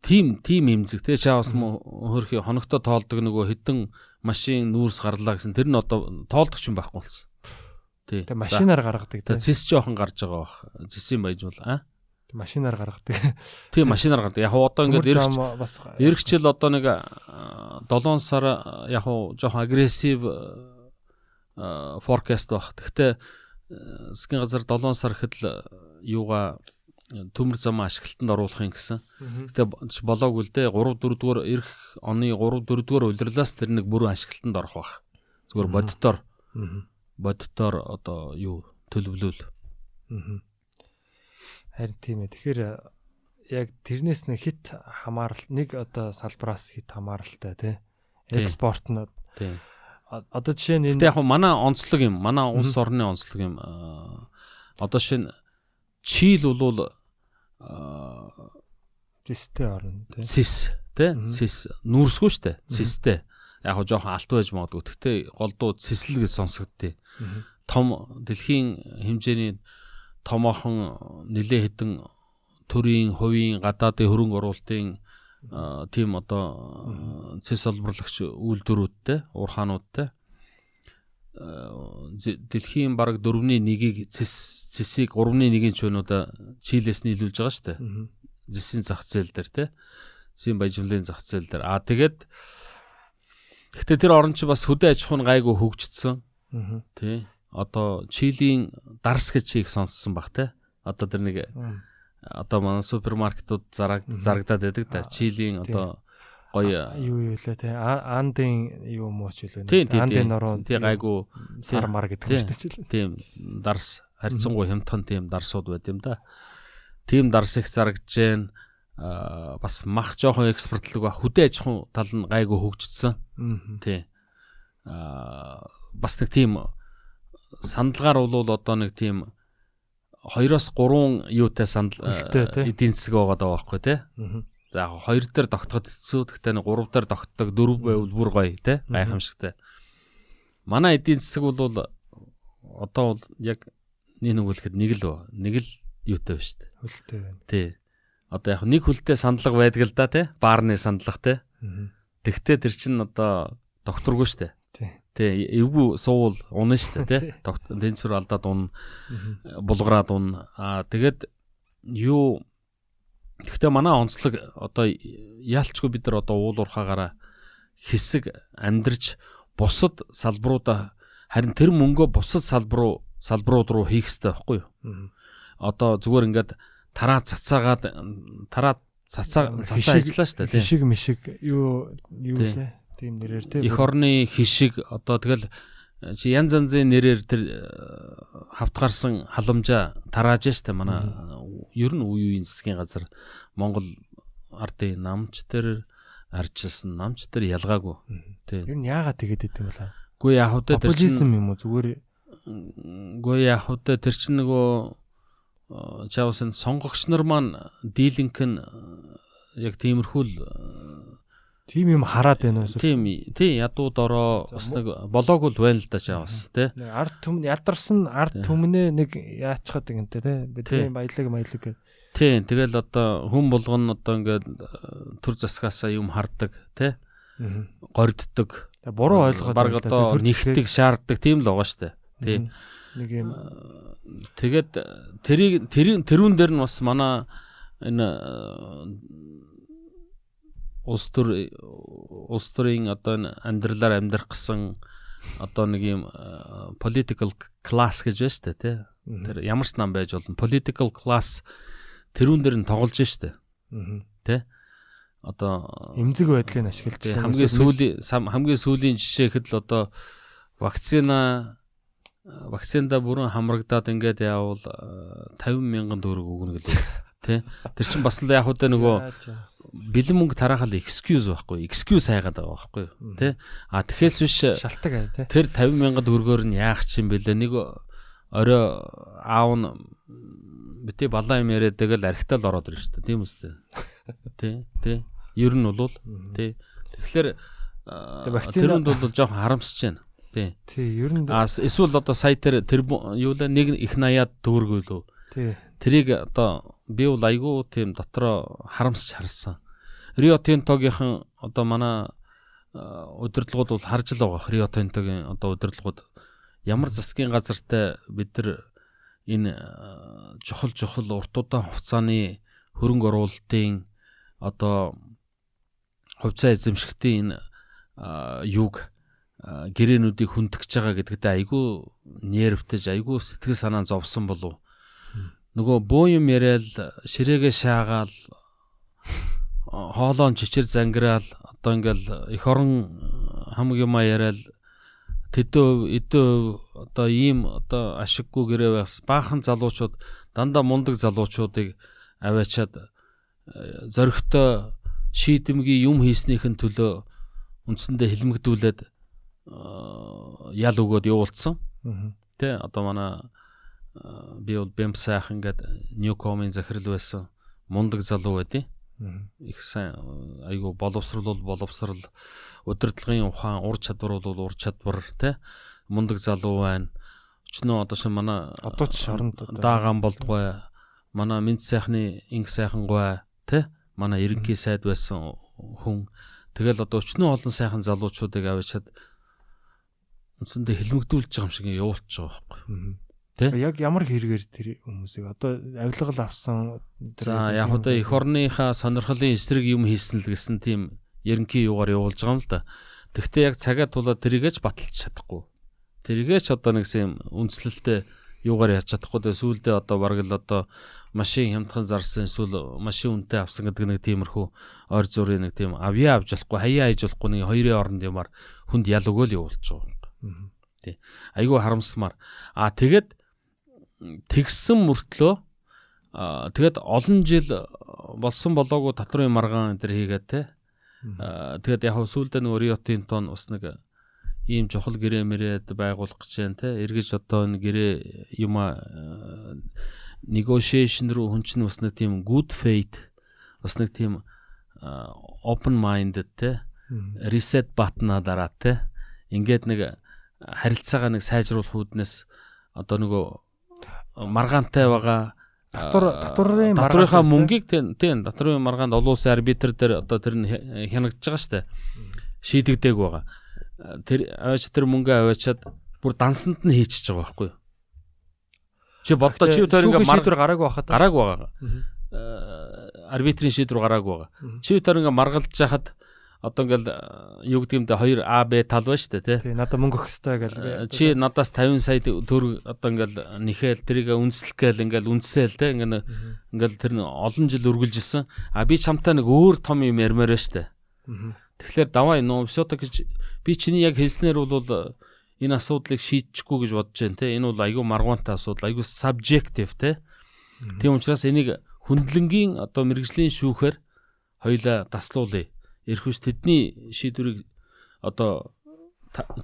Тим эмзэг те чаавс хөрхи хоногтой тоолдог нөгөө хэдэн машин нүүрс гарлаа гэсэн тэр нь одоо тоолдог ч юм байхгүй болсон. Тий. Тэгээ машинаар гаргадаг те. Зис жоохон гарч байгаа бах. Зисийн баяжуул машинаар гаргадаг. Тий машинаар гаргадаг. Яг одоо ингээд эргэжэл одоо нэг 7 сар яг жоохон агрессив forecast баг. Гэхдээ засгийн газар 7 сар гэхэд л юугаа төмөр замаа ашиглалтанд оруулахын гэсэн. Гэтэ болоогүй л дээ 3 4 дугаар эх оны 3 4 дугаар улирлаас тэр нэг бүрэн ашиглалтанд орох байх. Зүгээр бодитоор одоо юу төлөвлөл. Харин тийм ээ. Тэгэхээр яг тэрнээс нэг хит хамаарал нэг одоо салбараас хит хамааралтай тий. Экспорт нь тий. Одоо жишээ нь энэ яг манай онцлог юм. Манай улс орны онцлог юм. Одоо шин Чил бол зистэй орно тий. Зис Тэ цэс нүүрсгүй штэ. Цэстэй. Яг хоо жоохон алт байж магадгүй. Гэхдээ голдуу цэслэл гэж сонсогдтыг. Том дэлхийн хэмжээний томоохон нэлээ хэдэн төрийн, хувийн, гадаадын хөрөнгө оруулалтын тийм одоо цэс олборлагч үйлдвэрүүдтэй, уурхаануудтай дэлхийн бараг 4/1-ийг цэсийг 3/1-ийн чөнөөдө Чилээс нийлүүлж байгаа шүү дээ. Зэсийн зах зээл дээр тий. Зэсийн баяжмлын зах зээл дээр. Тэгээд гэхдээ тэр орн чи бас хөдөө аж ахуйн гайгүй хөгжсөн. Тий. Одоо Чилийн дарс гэж их сонссон баг тий. Одоо тэр нэг одоо манай супермаркетууд зарагдаад байдаг да. Чилийн одоо гоё юу лээ те андын юу мууч үлээ андын нороо тий гайгүй сармар гэдэг юм шүү дээ. Тийм дарс харьцангуй хямдхан тийм дарсууд байд юм да. Тийм дарс их зарагдж гэн бас мах жоохон экспортлог ба хөдөө аж ахуйн тал нь гайгүй хөгжсөн. Тий. Бас нэг тийм сандалгаар бол одоо нэг тийм 2-3 юутай сандал эдийн засаг байгаа даа байхгүй тий. За 2 дээр тогтоход хэцүү. Гэхдээ 3 дээр тогтдог 4 байвал бүр гоё те гайхамшигтай. Манай эдийн засаг бол одоо бол яг нэг хэлэхэд нэг л юутай байна шүү дээ. Хөлтэй байна. Тий. Одоо яг нэг хөлтэй сандлага байдаг л да те. Баарны сандлага те. Тэгтээ тэр чинь одоо докторгүй шүү дээ. Тий. Эвгүй суул унаа шүү дээ те. Тэнцвэр алдаад унаа булгараад унаа. Тэгээд юу гэхдээ манай онцлог одоо яалчгүй бид нар одоо уул уурхаагаараа хэсэг амьдарч бусад салбаруудаа харин тэр мөнгөө бусад салбарууд руу хийх хэрэгтэй байхгүй юу? Одоо зүгээр ингээд тараа цацаа ажиллаа шүү дээ. Хишиг мишиг юу лээ? Тийм нэрээр тийм. Эх орны хишиг одоо тэгэл чи янз янзын нэрээр тэр хавтгаарсан халамжаа тарааж штэ манай ер нь үеийн засгийн газар Монгол ардын намч тэр арчилсан намч тэр ялгаагүй тий. Ер нь яагаад тэгээд идэв бол аа. Үгүй яг хөдөө тэр популизм юм уу зүгээр. Үгүй яг хөдөө тэр чинь нөгөө чавсан сонгогч нар маань дийлэнх нь яг тиймэрхүү тийм юм хараад байна уу? Тий ядууд ороо бас нэг болоог л байна л да чаавас тий. Ард түмэн ядарсан ард түмнээ нэг яачхад гэнтэй тий. Бидний баялаг гэх. Тий тэгэл одоо хүн болгоно одоо ингээд төр засгаасаа юм хардаг тий. Горддог. Буруу ойлгоод баг одоо нэгтгэг шаарддаг тийм л байгаа штэ. Тий. Нэг юм тэгээд тэрүүн дээр нь бас манай энэ улс төрийн одоо амьдралаар амьдрах гэсэн одоо нэг юм political class гэж байна шүү дээ тий. Тэр ямар ч нам байж болно. Political class тэрүүн дээр нь тоглож штэ. Тий. Одоо эмзэг байдлыг ашиглаж хамгийн сүүлийн жишээ хэд л одоо вакцинда бүрэн хамрагдаад ингээд яавал 50,000 төгрөг өгнө гэлээ. Тий. Тэр чинь бас л яг үдэ нөгөө бэлэн мөнгө тараахал excuse байхгүй. Excuse хайгаад байгаа байхгүй юу? Тий. Тэгэхээс биш шалтгаан тий. Тэр 50,000 төгрөгөөр нь яах чинь бэлээ. Нэг орой аав нь бити балаа юм яриад тэгэл архитал ороод ирж шүү дээ. Тийм үстэй. Тий. Ер нь бол тий. Тэгэхээр тэрүнд бол жоохон харамсаж байна. Тий. Ер нь эсвэл одоо сая тэр юу л нэг их 80-аад төгрөг үлээ. Тий. Тэрийг одоо би бол айгүй тийм дотроо харамсаж харсан. Рио Тинтогийнхан одоо манай удирдлагууд бол харж л байгаа. Рио Тинтогийн одоо удирдлагууд ямар засгийн газартай бид нар энэ чухал урт удаан хугацааны хөрөнгө оруулалтын одоо хувьцаа эзэмшигтийн юг гэрээнүүдийг хүндгэж байгаа гэдэгтээ айгүй нервтэж айгүй сэтгэл санаа зовсон болов. Нөгөө буу юм яриад ширээгээ шаагаал хоолоон чичир зангираал одоо ингээл эх орон хамаг юм яриад эдөө одоо ийм одоо ашиггүй гэрээ бас баахан залуучууд дандаа мундаг залуучуудыг аваачаад зөрөгтэй шийдэмгий юм хийснийхэн төлөө үндсэндээ хилмигдүүлээд ял өгөөд явуулсан. Тэ одоо манай би бол бэмсаах ингээд Ньюкомын захирал байсан мундаг залуу байдیں۔ Их сайн айгу боловсрал удирдлагын ухаан, ур чадвар бол ур чадвар тий. Мундаг залуу байна. Өчнөө одоо шин манай одоо ч оронд дааган болдгой. Манай мэд сайхны инг сайхан гой тий. Манай ерөнхий сайд байсан хүн. Тэгэл одоо өчнөө олон сайхан залуучуудыг авчиад үндсэндээ хилмигдүүлж байгаа юм шиг явуулж байгаа байхгүй. Тэ? Яг ямар хэрэгээр тэр хүмүүсийг одоо авилгал авсан за яг одоо эх орныхаа сонирхлын эсрэг юм хийсэн л гэсэн тийм ерөнхий юугаар явуулж байгаа юм л да. Тэгвэл яг цагаа тулаад тэрийгэж баталж чадахгүй. Тэрийгэж одоо нэгсэн үндслэлтэй юугаар яаж чадахгүй. Тэгээ сүүлдээ одоо бараг л одоо машин хямдхан зарсан эсвэл машин үнэтэй авсан гэдэг нэг тиймэрхүү ойр зургийн нэг тийм авьяа авч болохгүй, хаяа хийж болохгүй нэг хоёрын оронд юмар хүнд ял өгөөл явуулж байгаа. Тий. Айгүй харамсмаар. Тэгээд тэгсэн мөртлөө тэгээд олон жил болсон болоогүй татрын маргаан энэ төр хийгээд те. Тэгээд яг сүүлдээ нөгөө Риотын тон бас нэг ийм чухал гэрээ мэрээд байгуулах гэж байна те. Эргэж одоо энэ гэрээ юма negotiation руу хүн чинь бас нэг тийм good faith бас нэг тийм open minded те. Reset button-а дараа те. Ингээд нэг харилцаагаа нэг сайжруулах үүднээс одоо нөгөө маргаантай байгаа татврынхаа мөнгийг тийм татврын маргаанд олон улсын арбитр дээр одоо тэр нь хянагдж байгаа штэ шийдэгдээг байгаа. Тэр аваач тэр мөнгө аваачаад бүр дансанд нь хийчихэж байгаа байхгүй юу? Чи боддоо чи тэр ингээ шийдвэр гараагүй байхад гараагүй байгаа. Арбитрийн шийдвэр гараагүй байгаа. Чи тэр ингээ маргалж яхад одоо ингээл юу гэдэг юм дэ 2 А Б тал байна шүү дээ тий. Надад мөнгө өгөх хэрэгтэй гэл. Чи надаас 50 сая төгрөг одоо ингээл нэхэл тэрийг үнслэх гээл ингээл үнсээл тий. Ингээл тэр олон жил үргэлжилсэн. Би чамтай нэг өөр том юм ярмаар шүү дээ. Тэгэхээр давай нөө всё гэж би чиний яг хэлснээр бол энэ асуудлыг шийдэхгүй гэж бодож байна тий. Энэ бол айгүй маргуунтай асуудал, айгүй subjective тий. Тийм учраас энийг хүндлэнгийн одоо мэрэгжлийн шүүхээр хоёлаа таслуулъя. Ирхвч тэдний шийдвэрийг одоо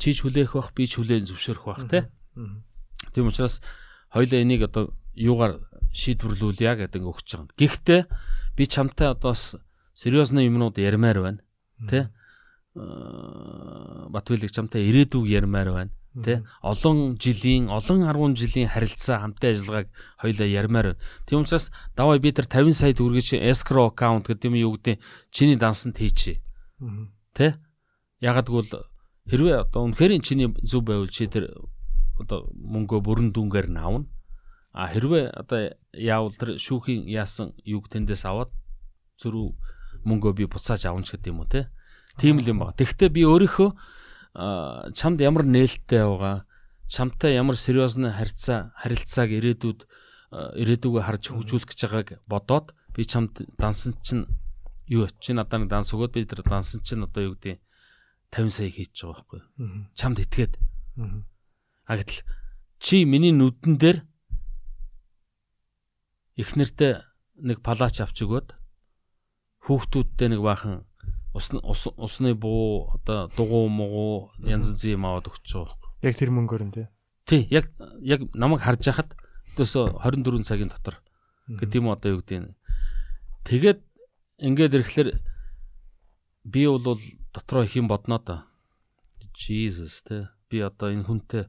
чийж хүлээх бах, би ч хүлээн зөвшөөрөх бах тий. Тийм учраас хоёлаа энийг одоо юугаар шийдвэрлүүлъя гэдэг өгч байгаа. Гэхдээ би чамтай одоо сериосны юмнууд ярмаар байна тий. Батвэлэг чамтай ирээдүг ярмаар байна тий. Олон 10 жилийн харилцаа хамтын ажиллагааг хоёлаа ярмаар байна. Тийм учраас давай би тэр 50 сая төгрөгийн escrow account гэдэг юм юу гэдэг чиний дансанд хийчихье. Тэ? Ягдгүйл хэрвээ одоо үнэхээр чиний зөв байвал чи тэр одоо мөнгөө бүрэн дүнгээр нь авна. Хэрвээ одоо яавал тэр шүүхийн яасан юг тэндээс аваад зүрх мөнгөө би буцааж авна ч гэдэг юм уу те. Тийм л юм байна. Тэгэхдээ би өөрийнхөө чамд ямар нээлттэй байгаа, чамтай ямар сериосны харилцааг ирээдүгөө харж хөгжүүлэх гэж байгааг бодоод би чамд дансан чинь юу чи надад данс өгөөд би тэр дансан чинь одоо юу гэдэг 50 сая хийж байгаа байхгүй юу? Чамд итгээд. Гэтэл чи миний нүдэн дээр их нэртэй нэг палач авч өгөөд хүүхдүүдтэй нэг баахан усны буу одоо дугуй мугуу янз бүрийн юм аваад өгч байгаа байхгүй. Яг тэр мөнгөөр нь тий. Яг намайг харж яхад өдөөсөө 24 цагийн дотор гэдэг юм одоо юу гэдэг. Тэгээд ингээд ирэхлээр би бол дотроо их юм бодноо та. Jesus тий. Би одоо энэ хүнтэй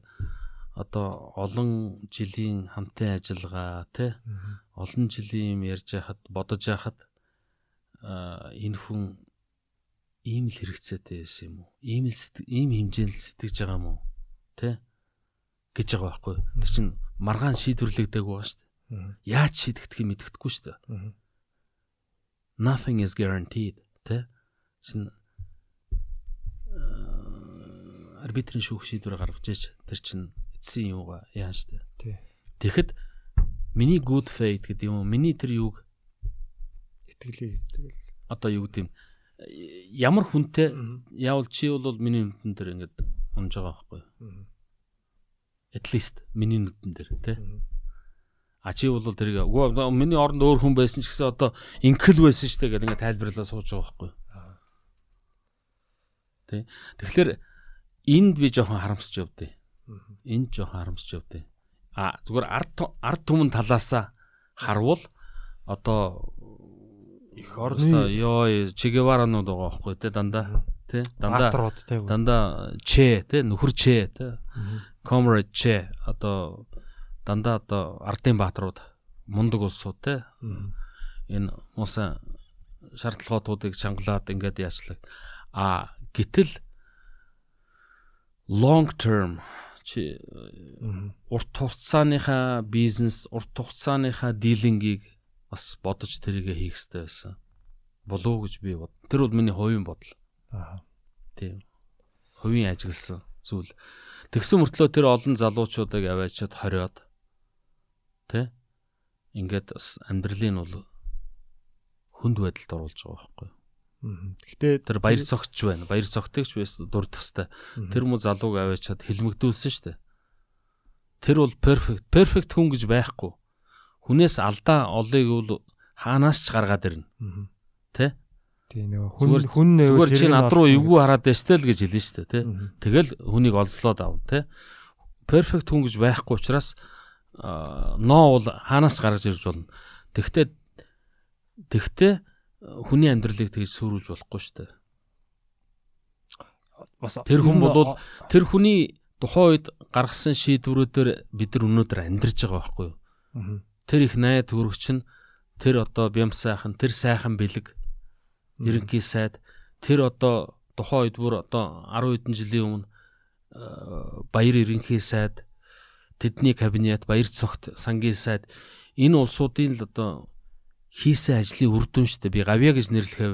одоо олон жилийн хамтын ажиллагаа тий. Олон жилийн юм ярьж яхад бодож яхад энэ хүн ийм л хэрэгцээтэй байсан юм уу? Ийм хэмжээнд сэтгэж байгаа юм уу? Тэ? Гэж байгаа байхгүй. Тэр чинь маргаан шийдвэрлэгдэг байгаа шүү дээ. Яаж шийдэгдэх юм мэддэхгүй шүү дээ. Nothing is guaranteed. Тэ? Чин арбитрийн шүүх шийдвэр гаргаж ич тэр чинь эцсийн юугаа яан шүү дээ. Тэгэхэд миний good faith гэдэг юм уу? Миний тэр юуг итгэлээ одоо юу гэдэг юм ямар хүнтэй яавал чи бол миний нүдэн дээр ингээд унж байгаа байхгүй. At least миний нүдэн дээр тий. Чи бол тэрийг миний оронд өөр хүн байсан ч гэсэн одоо инкэл байсан шүү дээ гэдэг ингээд тайлбарлаа сууж байгаа байхгүй. Тий. Тэгэхээр энд би жоохон харамсч явдээ. Энд жоохон харамсч явдээ. Зүгээр ард түмэн талаасаа харвал одоо их орны ёо Чегеваранууд байгаа байхгүй те дандаа те баатрууд те дандаа Че те нөхөр Че те Comrade Che одоо дандаа одоо ардын баатрууд мундаг улсууд те энэ муусан шаардлагуудыг чангалаад ингээд яачлаг гэтэл long term чи урт хугацааныхаа бизнес урт хугацааныхаа дилингийг бас бодож тэрийгэ хийх хэрэгтэй байсан болов гэж би бод. Тэр бол миний хувийн бодол. Тийм. Хувийн ажигласан зүйл. Тэгсэн мөртлөө тэр олон залуучуудыг аваачаад хориод тэ ингээд бас амьдралын бол хүнд байдалд оруулж байгаа байхгүй. Гэхдээ тэр баяр цогтч байна. Баяр цогтойгч байсан дурдах хэвээр. Тэр муу залууг аваачаад хэлмэгдүүлсэн шүү дээ. Тэр бол перфект хүн гэж байхгүй. Хүнээс алдаа олыг бол хаанаас ч гаргаад ирнэ. Тэ? Тийм нөгөө хүн нээвэл чи над руу эвгүй хараад байштай л гэж хэлнэ шүү дээ, тэ? Тэгэл хүнийг олзлоод авна, тэ? Перфект хүн гэж байхгүй учраас ноо бол хаанаас ч гаргаж ирж болно. Тэгтээ хүний амьдралыг тэгж сүрүүлж болохгүй шүү дээ. Тэр хүн бол тэр хүний тухайн үед гаргасан шийдвэрүүдээр бид нар өнөөдөр амьдарч байгаа байхгүй юу? Тэр их найд төрөгч нь тэр одоо бям сайхан, тэр сайхан бэлэг ерөнхий сайд тэр одоо тухайн үед бүр одоо 10 хэдэн жилийн өмнө баяр ерөнхий сайд, тэдний кабинет, баяр цогт сангийн сайд энэ улсуудын л одоо хийсэн ажлын үр дүн шүү дээ. Би гавья гэж нэрлэхээ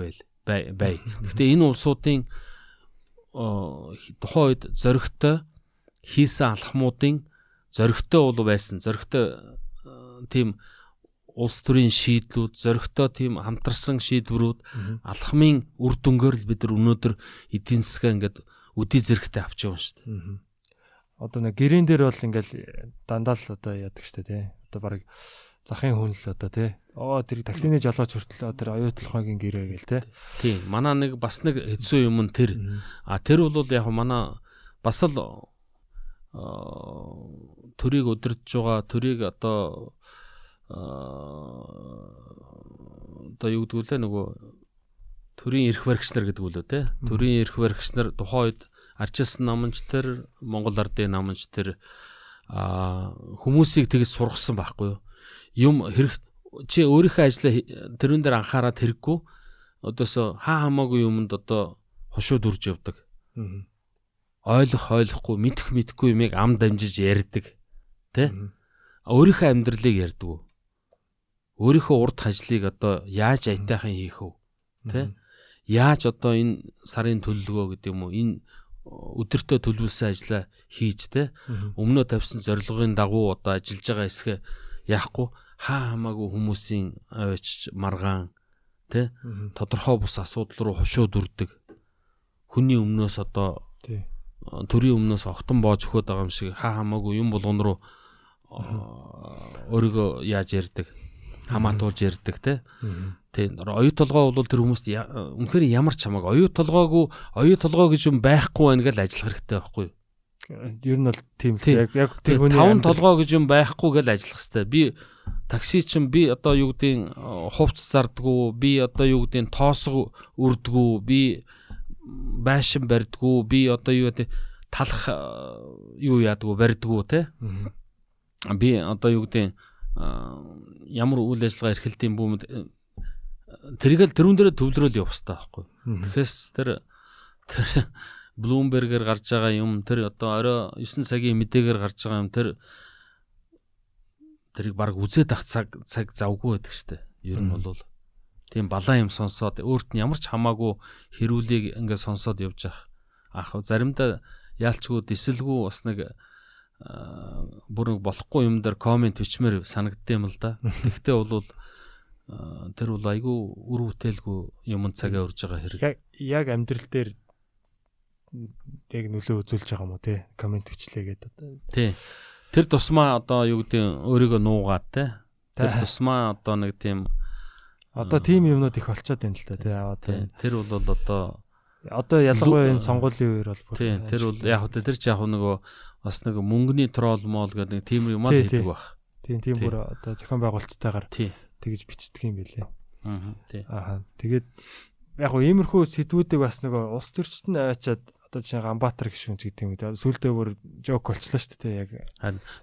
бай. Гэхдээ энэ улсуудын тухайн үед зоригтой хийсэн алхмуудын зоригтой бол байсан. Зоригтой тийм улс төрийн шийдлүүд, зоригтой тийм хамтарсан шийдвэрүүд алхмын үр дүнгээр л бид нар өнөөдөр эдийн засгаа ингээд үдий зэрэгтэй авч байгаа шүү дээ. Одоо нэг гэрэн дээр бол ингээл дандаа л одоо яадаг шүү дээ, тий. Одоо баг захын хүн л одоо тий. Тэр таксины жолооч хүртэл тэр оюутлахын гэрээ гээл тий. Тийм. Манай нэг бас нэг хэцүү юм нь тэр. Тэр бол яг манай бас л төрийг удирдах байгаа, төрийг одоо юу гэдэг вэ нөгөө төрийн эрх баригч нар гэдэг үлээ тий. Төрийн эрх баригч нар тухайн үед арчилсан намынч тэр Монгол ардын намынч тэр хүмүүсийг тэгж сургасан байхгүй юу? Юм хэрэг чи өөрийнхөө ажлаа тэрүүн дээр анхаараад хэрэггүй одоосо хамаагүй юмд одоо хошууд үрж явдаг. Ойлгохгүй мэдхгүй юмыг ам дамжиж ярьдаг. Тэ? Өөрийнхөө амьдралыг ярьдаг. Өөрийнхөө урд хажлыг одоо яаж аятайхан хийх вэ? Тэ? Яаж одоо энэ сарын төлөвлөгөө гэдэг юм уу? Энэ өдөртөө төлөвлөсөн ажлаа хийж тэ? Өмнөө тавьсан зорилгын дагуу одоо ажиллаж байгаа эсхэ яахгүй хамаагүй хүмүүсийн аваач маргаан тэ? Тодорхой бус асуудал руу хошууд үрдэг. Хүний өмнөөс одоо төрийн өмнөөс огтон боож өгöd байгаа юм шиг хамаагүй юм болгон руу өөрийгөө яаж ярьдаг, хамаатуулж ярьдаг те. Тийм оюу толгой бол тэр хүмүүст үнэхээр ямар ч хамаагүй оюу толгой гэж юм байхгүй байна гэж ажиллах хэрэгтэй байхгүй юу? Ер нь бол тийм л яг тэр хүний таван толгой гэж юм байхгүй гэж ажиллах хэрэгтэй. Би такси чинь би одоо юу гэдгийг хувц зардггүй, би одоо юу гэдгийг тоосго үрдгүү, би байшин барьдгүү, би одоо юу гэдэг талах юу яадгүү барьдгүү те. Би одоо юу гэдэг ямар үйл ажиллагаа эрхэлтийн бүүмэд тэргээл тэрүүн дээр төвлөрөөл явах хэрэгтэй байхгүй. Тэгэхээр тэр Bloomberg-ээр гарч байгаа юм, тэр одоо орой 9 цагийн мэдээгээр гарч байгаа юм, тэрийг баг үзээд ах цаг завгүй байдаг штэ. Ер нь бол тийм балан юм сонсоод өөрт нь ямар ч хамаагүй хэрүүлийг ингээд сонсоод явж ах заримдаа яалчгүй дисэлгүй бас нэг бүр нэг болохгүй юм дээр комент бичмээр санагдсан юм л да. Тэгтээ бол тэр бол айгүй үр бүтээлгүй юмд цагаа өрж байгаа хэрэг. Яг амьдрал дээр яг нөлөө үзүүлж байгаа юм уу те? Комент бичлээ гэдэг. Тий. Тэр тусмаа одоо юу гэдэг өөрийгөө нуугаад те. Тэр тусмаа одоо нэг тийм одоо тийм юмнууд их болчиход байна л да тий. Тэр бол одоо ялангуяа энэ сонгуулийн үеэр бол тий. Тэр бол яг тэр ч яг нөгөө бас нэг мөнгөний трол мол гэдэг нэг тийм юм аа хийдэг баг. Тийм бүр одоо зохион байгуулалттайгаар тэгж бичдэг юм билээ. Тий. Тэгээд яг гоо иймэрхүү сэдвүүдийг бас нөгөө улс төрчд нь аваачаад одоо чинь Ганбаатар гişүнч гэдэг юм үү. Сүүлдээ бүр жок болчлоо шүү дээ яг.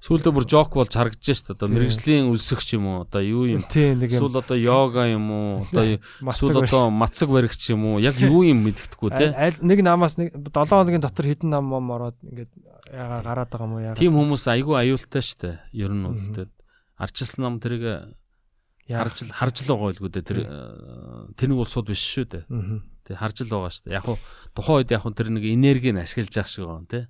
Сүүлдээ бүр жок болж харагдаж шүү дээ. Одоо мэрэгжлийн үлсэгч юм уу? Одоо юу юм? Сүүл одоо йога юм уу? Одоо сүүл одоо мацаг баригч юм уу? Яг юу юм мэддэхгүй те. Аль нэг намаас нэг 7 хоногийн дотор хэдэн нам ороод ингээд яга гараад байгаа юм уу яа. Тим хүмүүс айгүй аюултай шүү дээ. Ер нь бол арчилсан нам тэрийг харж л байгаа байлгүй дээ. Тэр нэг улсууд биш шүү дээ. Тэг харж л байгаа шүү дээ. Яг хуу тухайн үед яг тэр нэг энергийг ашиглаж явах шиг байна тий.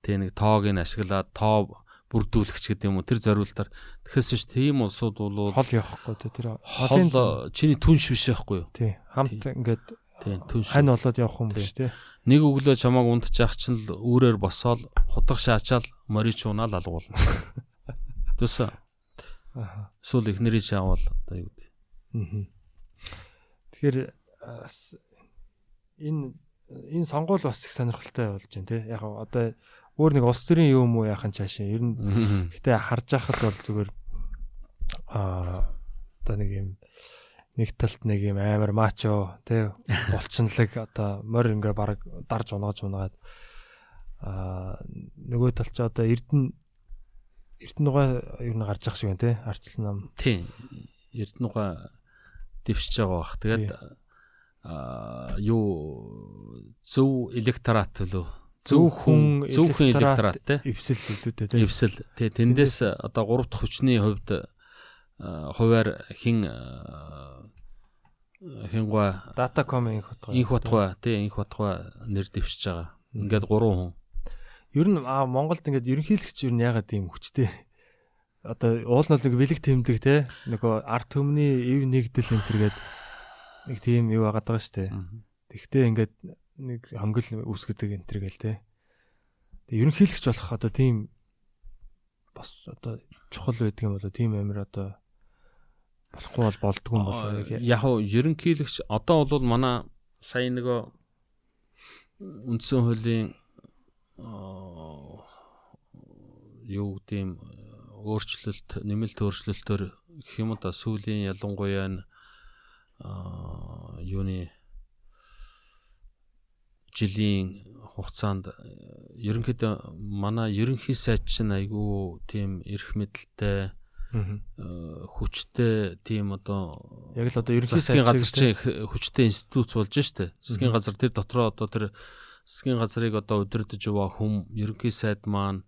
Тэг нэг тоог нь ашиглаад тоо бүрдүүлэгч гэдэг юм уу тэр зориултаар тэгэхээр шүү тийм улсууд бол хол явахгүй тэр хол чиний түнш биш байхгүй юу? Тий. Хамт ингээд түнш хань болоод явах юм биш тий. Нэг өглөө чамааг унтчих чинь л үүрээр босоод хутга шаачаал морич унаал алгуулна. Тэсэ. Сүүл их нэрийг шаавал одоо юу гэдэг. Тэгэхээр энэ сонгуул бас их сонирхолтой болж байна тий. Яг одоо өөр нэг улс төрийн юм уу яхан чаашаа ер нь гэтээ харж байхад бол зүгээр одоо нэг юм нэг талд нэг юм амар мачо тий булчинлаг одоо морь ингээ баг дарж унаад нөгөө талд ч одоо Эрдэнэгаа ер нь гарч ах шиг байна тий арчилсан нам тий Эрдэнэгаа дэвшиж байгаа бах тэгээд юу зөв электорат лөө зөвхөн электорат те эвсэл хэлүүд те эвсэл те тэндээс одоо 3 дахь хүчний хувьд хуваар хингва Datacom инх батгай нэр дэвшиж байгаа. Ингээд 3 хүн. Ер нь Монголд ингээд ерөнхийлөгч ер нь ягаад ийм хүчтэй одоо уул нь нэг бэлэг тэмдэг те нөгөө арт төмний эв нэгдэл энтергээд нэг тийм юу агаад байгаа шүү дээ. Тэгтээ ингээд нэг хонгил үүсгэдэг энтергээл те. Тэг ерөнхийлөгч болох одоо тийм бас одоо чухал байдаг юм болоо тийм амир одоо болохгүй бол болдгүй юм болоо. Яг нь ерөнхийлөгч одоо бол манай сая нөгөө үндсэн хуулийн юу гэдэм өөрчлөлт нэмэлт өөрчлөлтөөр гэх юм да сүүлийн ялангуяа юуны жилийн хугацаанд ерөнхийдөө манай ерөнхий сайд чинь айгүй тийм эрх мэдэлтэй хүчтэй тийм одоо яг л одоо ерөнхий засгийн газар чинь хүчтэй институт болж штэ. Засгийн газар тэр дотроо одоо тэр засгийн газрыг одоо удирдах яваа хүм ерөнхий сайд маань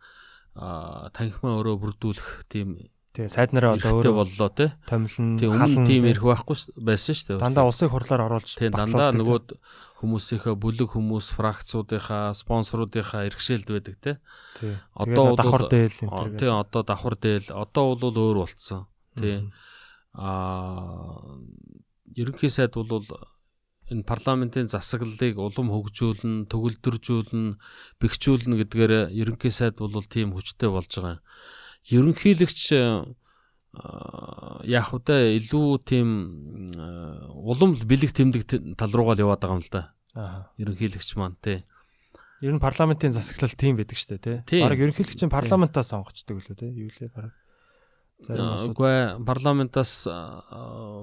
танхимаа өрөө бүрдүүлэх тийм тэгээ сайд нараа одоо өөрөө боллоо те томилн халан тийм ирэх байхгүй байсан шүү дээ. Дандаа улсын хурлаар оруулж тийм дандаа нөгөөд хүмүүсийнхээ бүлэг хүмүүс фракцуудынхаа спонсоруудынхаа иргэшээлд байдаг те. Одоо давхар дээл энэ тийм одоо давхар дээл одоо бол өөр болцсон. Тийм ерөнхий сайд бол энэ парламентын засаглалыг улам хөгжүүлнэ, төгөлдржүүлнэ, бэхжүүлнэ гэдгээр ерөнхий сайд бол тийм хүчтэй болж байгаа. Ерөнхийлөгч яг үдэ илүү тийм улам бэлэг тэмдэг тал руугаа л яваад байгаа юм л да. Ерөнхийлөгч маань тий. Ер нь парламентын засаглал тийм байдаг шүү дээ тий. Бараг ерөнхийлөгчийн парламентаас сонгогчдөг лөө тий. Юу лээ бараг. Үгүй парламентаас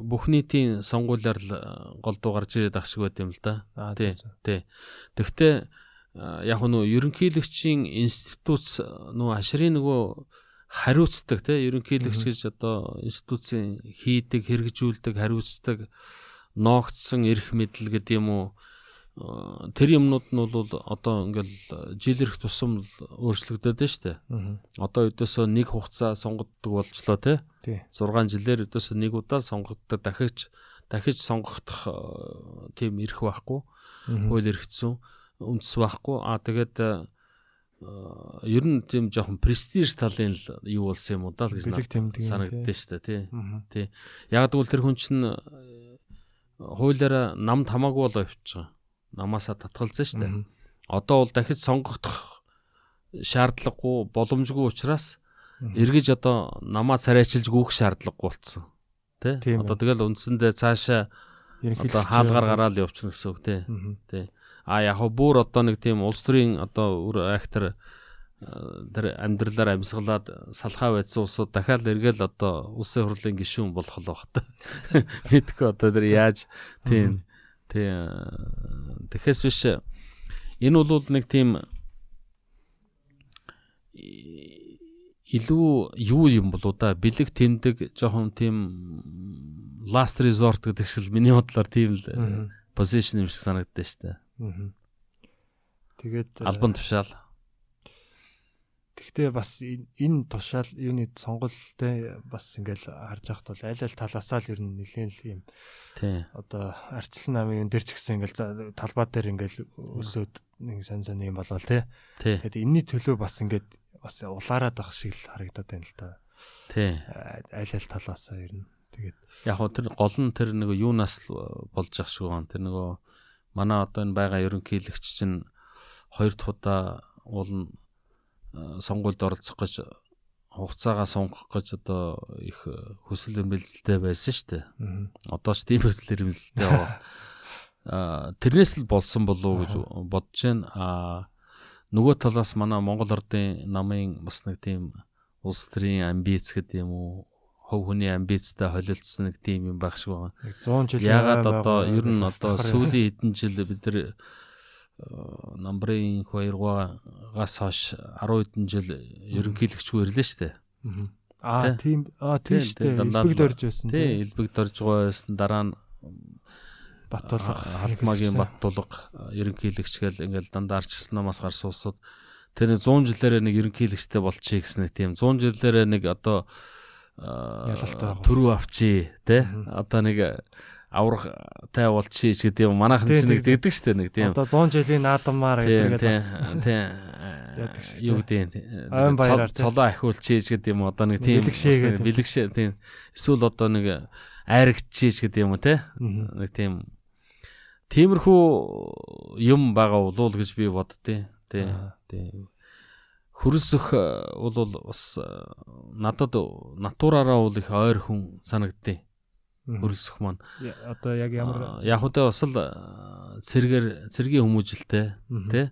бүх нийтийн сонгуулиар л голдуу гарч ирээд ах шиг байт юм л да. Тий. Тэгвэл яг нь ерөнхийлөгчийн институт нөгөө хашрын нөгөө хариуцдаг тий ерөнхийлөгч гэж одоо институцийн хийдэг, хэрэгжүүлдэг, хариуцдаг ноогдсон эрх мэдэл гэдэг юм уу тэр юмнууд нь бол одоо ингээл жил ирэх тусам өөрчлөгдөд байна шүү дээ. Одоо өдөөсөө нэг хугацаа сонгогддог болчлоо тий. 6 жилээр өдөөсөө нэг удаа сонгогддог дахиж сонгогдох тийм эрх байхгүй. Хууль эрхцэн үндэс байхгүй. Тэгээд ер нь тийм жоохон престиж талын юу болсон юм уу даа гэж санагддээ шүү дээ тий. Яг тэгвэл тэр хүн чинь хуулиараа намд хамаагүй болоо явчихсан. Намаасаа татгалзсан шүү дээ. Одоо бол дахиж сонгогдох шаардлагагүй боломжгүй учраас эргэж одоо намаа царайчилж гүөх шаардлагагүй болцсон. Тэ? Одоо тэгэл үндсэндээ цаашаа одоо хаалгаар гараал явчихна гэсэн үг тий. Яг бүр одоо нэг тийм улс төрийн одоо үр актер тэр амьдралаар амьсгалаад салхаа байдсан улсууд дахиад эргээл одоо улсын хурлын гишүүн болох л багт. Мэдгүй одоо тэр яаж тийм тэгэхээс биш энэ бол нэг тийм илүү юу юм болоо да бэлэг тэмдэг жоохон тийм last resort гэдэг шиг миний бодлоор тийм л position юм шиг санагддаг шүү дээ. Тэгээд албан тушаал. Гэхдээ бас энэ тушаал юуны сонголттой бас ингээл харж байхад бол аль аль талаасаа л ер нь нэлээд л юм. Тий. Одоо арчилсан намын энэ дэр ч гэсэн ингээл талбай дээр ингээл өсөөд нэг сонь юм болвол тий. Тэгээд энэний төлөө бас ингээд бас улаарад байх шиг л харагдаад байна л да. Тий. Аль аль талаасаа ер нь. Тэгээд яг хөө тэр гол нь тэр нэг юунаас болж ах шиг байна. Тэр нөгөө манай одоо энэ байгаа ерөнхийлөгч чинь 2 удаа уул сонгуульд оролцох гэж хугацаагаа сунгах гэж одоо их хүсэл эрмэлзэлтэй байсан шүү дээ. Одоо ч тийм хүсэл эрмэлзэлтэй байгаа. Тэрнээс л болсон болов уу гэж бодож байна. Нөгөө талаас манай Монгол Ардын намын бас нэг тийм улс төрийн амбиц гэдэг юм уу? Хов хүний амбицтай холилдсон нэг тийм юм байх шиг байна. 100 жил ягаад одоо ер нь одоо сүүлийн хэдэн жил бид нар намбрын 2-аас хойш 10 хэдэн жил ерөнхийлөгчгүй ирлээ шүү дээ. Тийм шүү дээ. Элбэг дорж байсан. Тийм, элбэг дорж байсан. Дараа нь Баттулга, Халтмаагийн Баттулга ерөнхийлөгч гэл ингээл дандаа арчилснаас гар суусууд тэр 100 жилээрээ нэг ерөнхийлөгчтэй болчихъя гэсэн нэг тийм 100 жилээрээ нэг одоо төрөө авчи те одоо нэг аврагтай болчихъя гэдэг юм манайхан чинь нэг дэгдэг штэ нэг тийм одоо 100 жилийн наадамаар гэдэг тийм юу гэдэг цолоо ахиулчихъя гэдэг юм одоо нэг тийм бэлгшээ тийм эсвэл одоо нэг айрагчиж гэдэг юм уу те нэг тийм тиймэрхүү юм байгаа болов гэж би боддتي тий хөрсөх бол бас надад натураараа бол их ойр хүн санагдтыг хөрсөх маань одоо яг ямар яг үдэ бас л цэргийн хүмүүжилтэй тий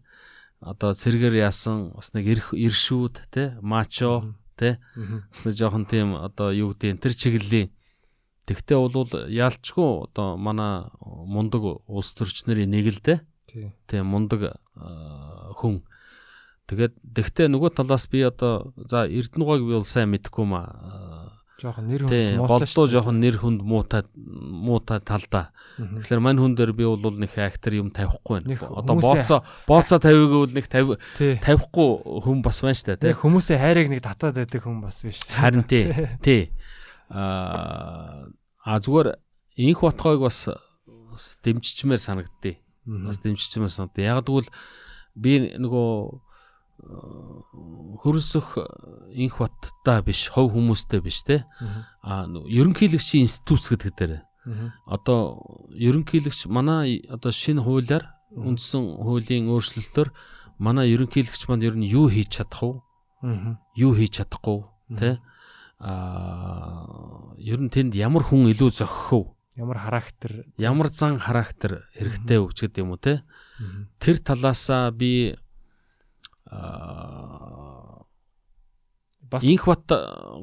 одоо цэргээр яасан бас нэг иршүүд тий мачо тий бас нэг жоохон тийм одоо юу гэдэг тэр чиглэлийн тэгтээ бол яалчгүй одоо манай мундаг улс төрчнэрийн нэг л дээ тий мундаг хүн тэгээд тэгтээ нөгөө талаас би одоо за Эрдэнэгойг би бол сайн мэдэхгүй маа жоохон нэр хүнд голдуу жоохон нэр хүнд муутай талдаа тэгэхээр мань хүн дээр би бол нэг актер юм тавихгүй байна одоо бооцоо тавигүй бол нэг тавихгүй хүн бас байна штэ тий хүмүүсийн хайрыг нэг татаад байдаг хүн бас биш харин тий зүгээр инх утгыг бас дэмжичмээр санагдтыг бас дэмжичмээр санагдтыг яг тэгвэл би нөгөө хөрсөх инх баттай биш хов хүмүүстэй биш те ерөнхийлөгчийн институт гэдэг дээр одоо ерөнхийлөгч манай одоо шинэ хуулиар үндсэн хуулийн өөрчлөлтөөр манай ерөнхийлөгч манд ер нь юу хийж чадах вэ юу хийж чадахгүй те ер нь тэнд ямар хүн илүү зохих вэ ямар характер ямар зан характер хэрэгтэй вэ гэдэг юм уу те тэр талаасаа би бас инх бат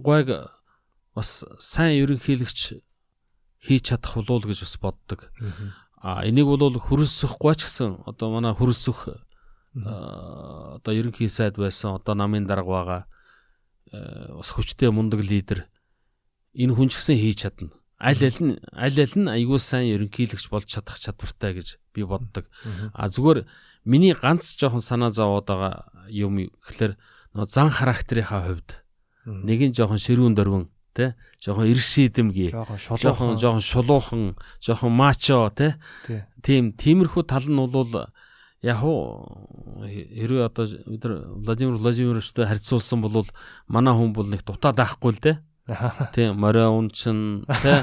гойг бас сайн ерөнхийлөгч хийж чадах болов уу гэж бас боддог. Энийг бол хөрсөхгүй ч гэсэн одоо манай хөрсөх одоо ерөнхий сайд байсан одоо намын дарга байгаа бас хүчтэй мундаг лидер энэ хүн ч гэсэн хийж чадна. Аль аль нь аягүй сайн ерөнхийлөгч болж чадах чадвартай гэж би боддог. Зүгээр миний ганц жоохон санаа зовоод байгаа юм гэхэлэр нөө зан характерийнхаа хувьд нэг нь жоохон ширүүн дөрвөн тий жоохон эрс шийдэмгий жоохон шулуухан жоохон мачо тий тиймэрхүү тал нь бол яг уу хэрвээ одоо бид нар Владимир Владимировичтэй харьцуулсан бол манай хүн бол нэг дутаад байхгүй л дээ тий морой унчин тий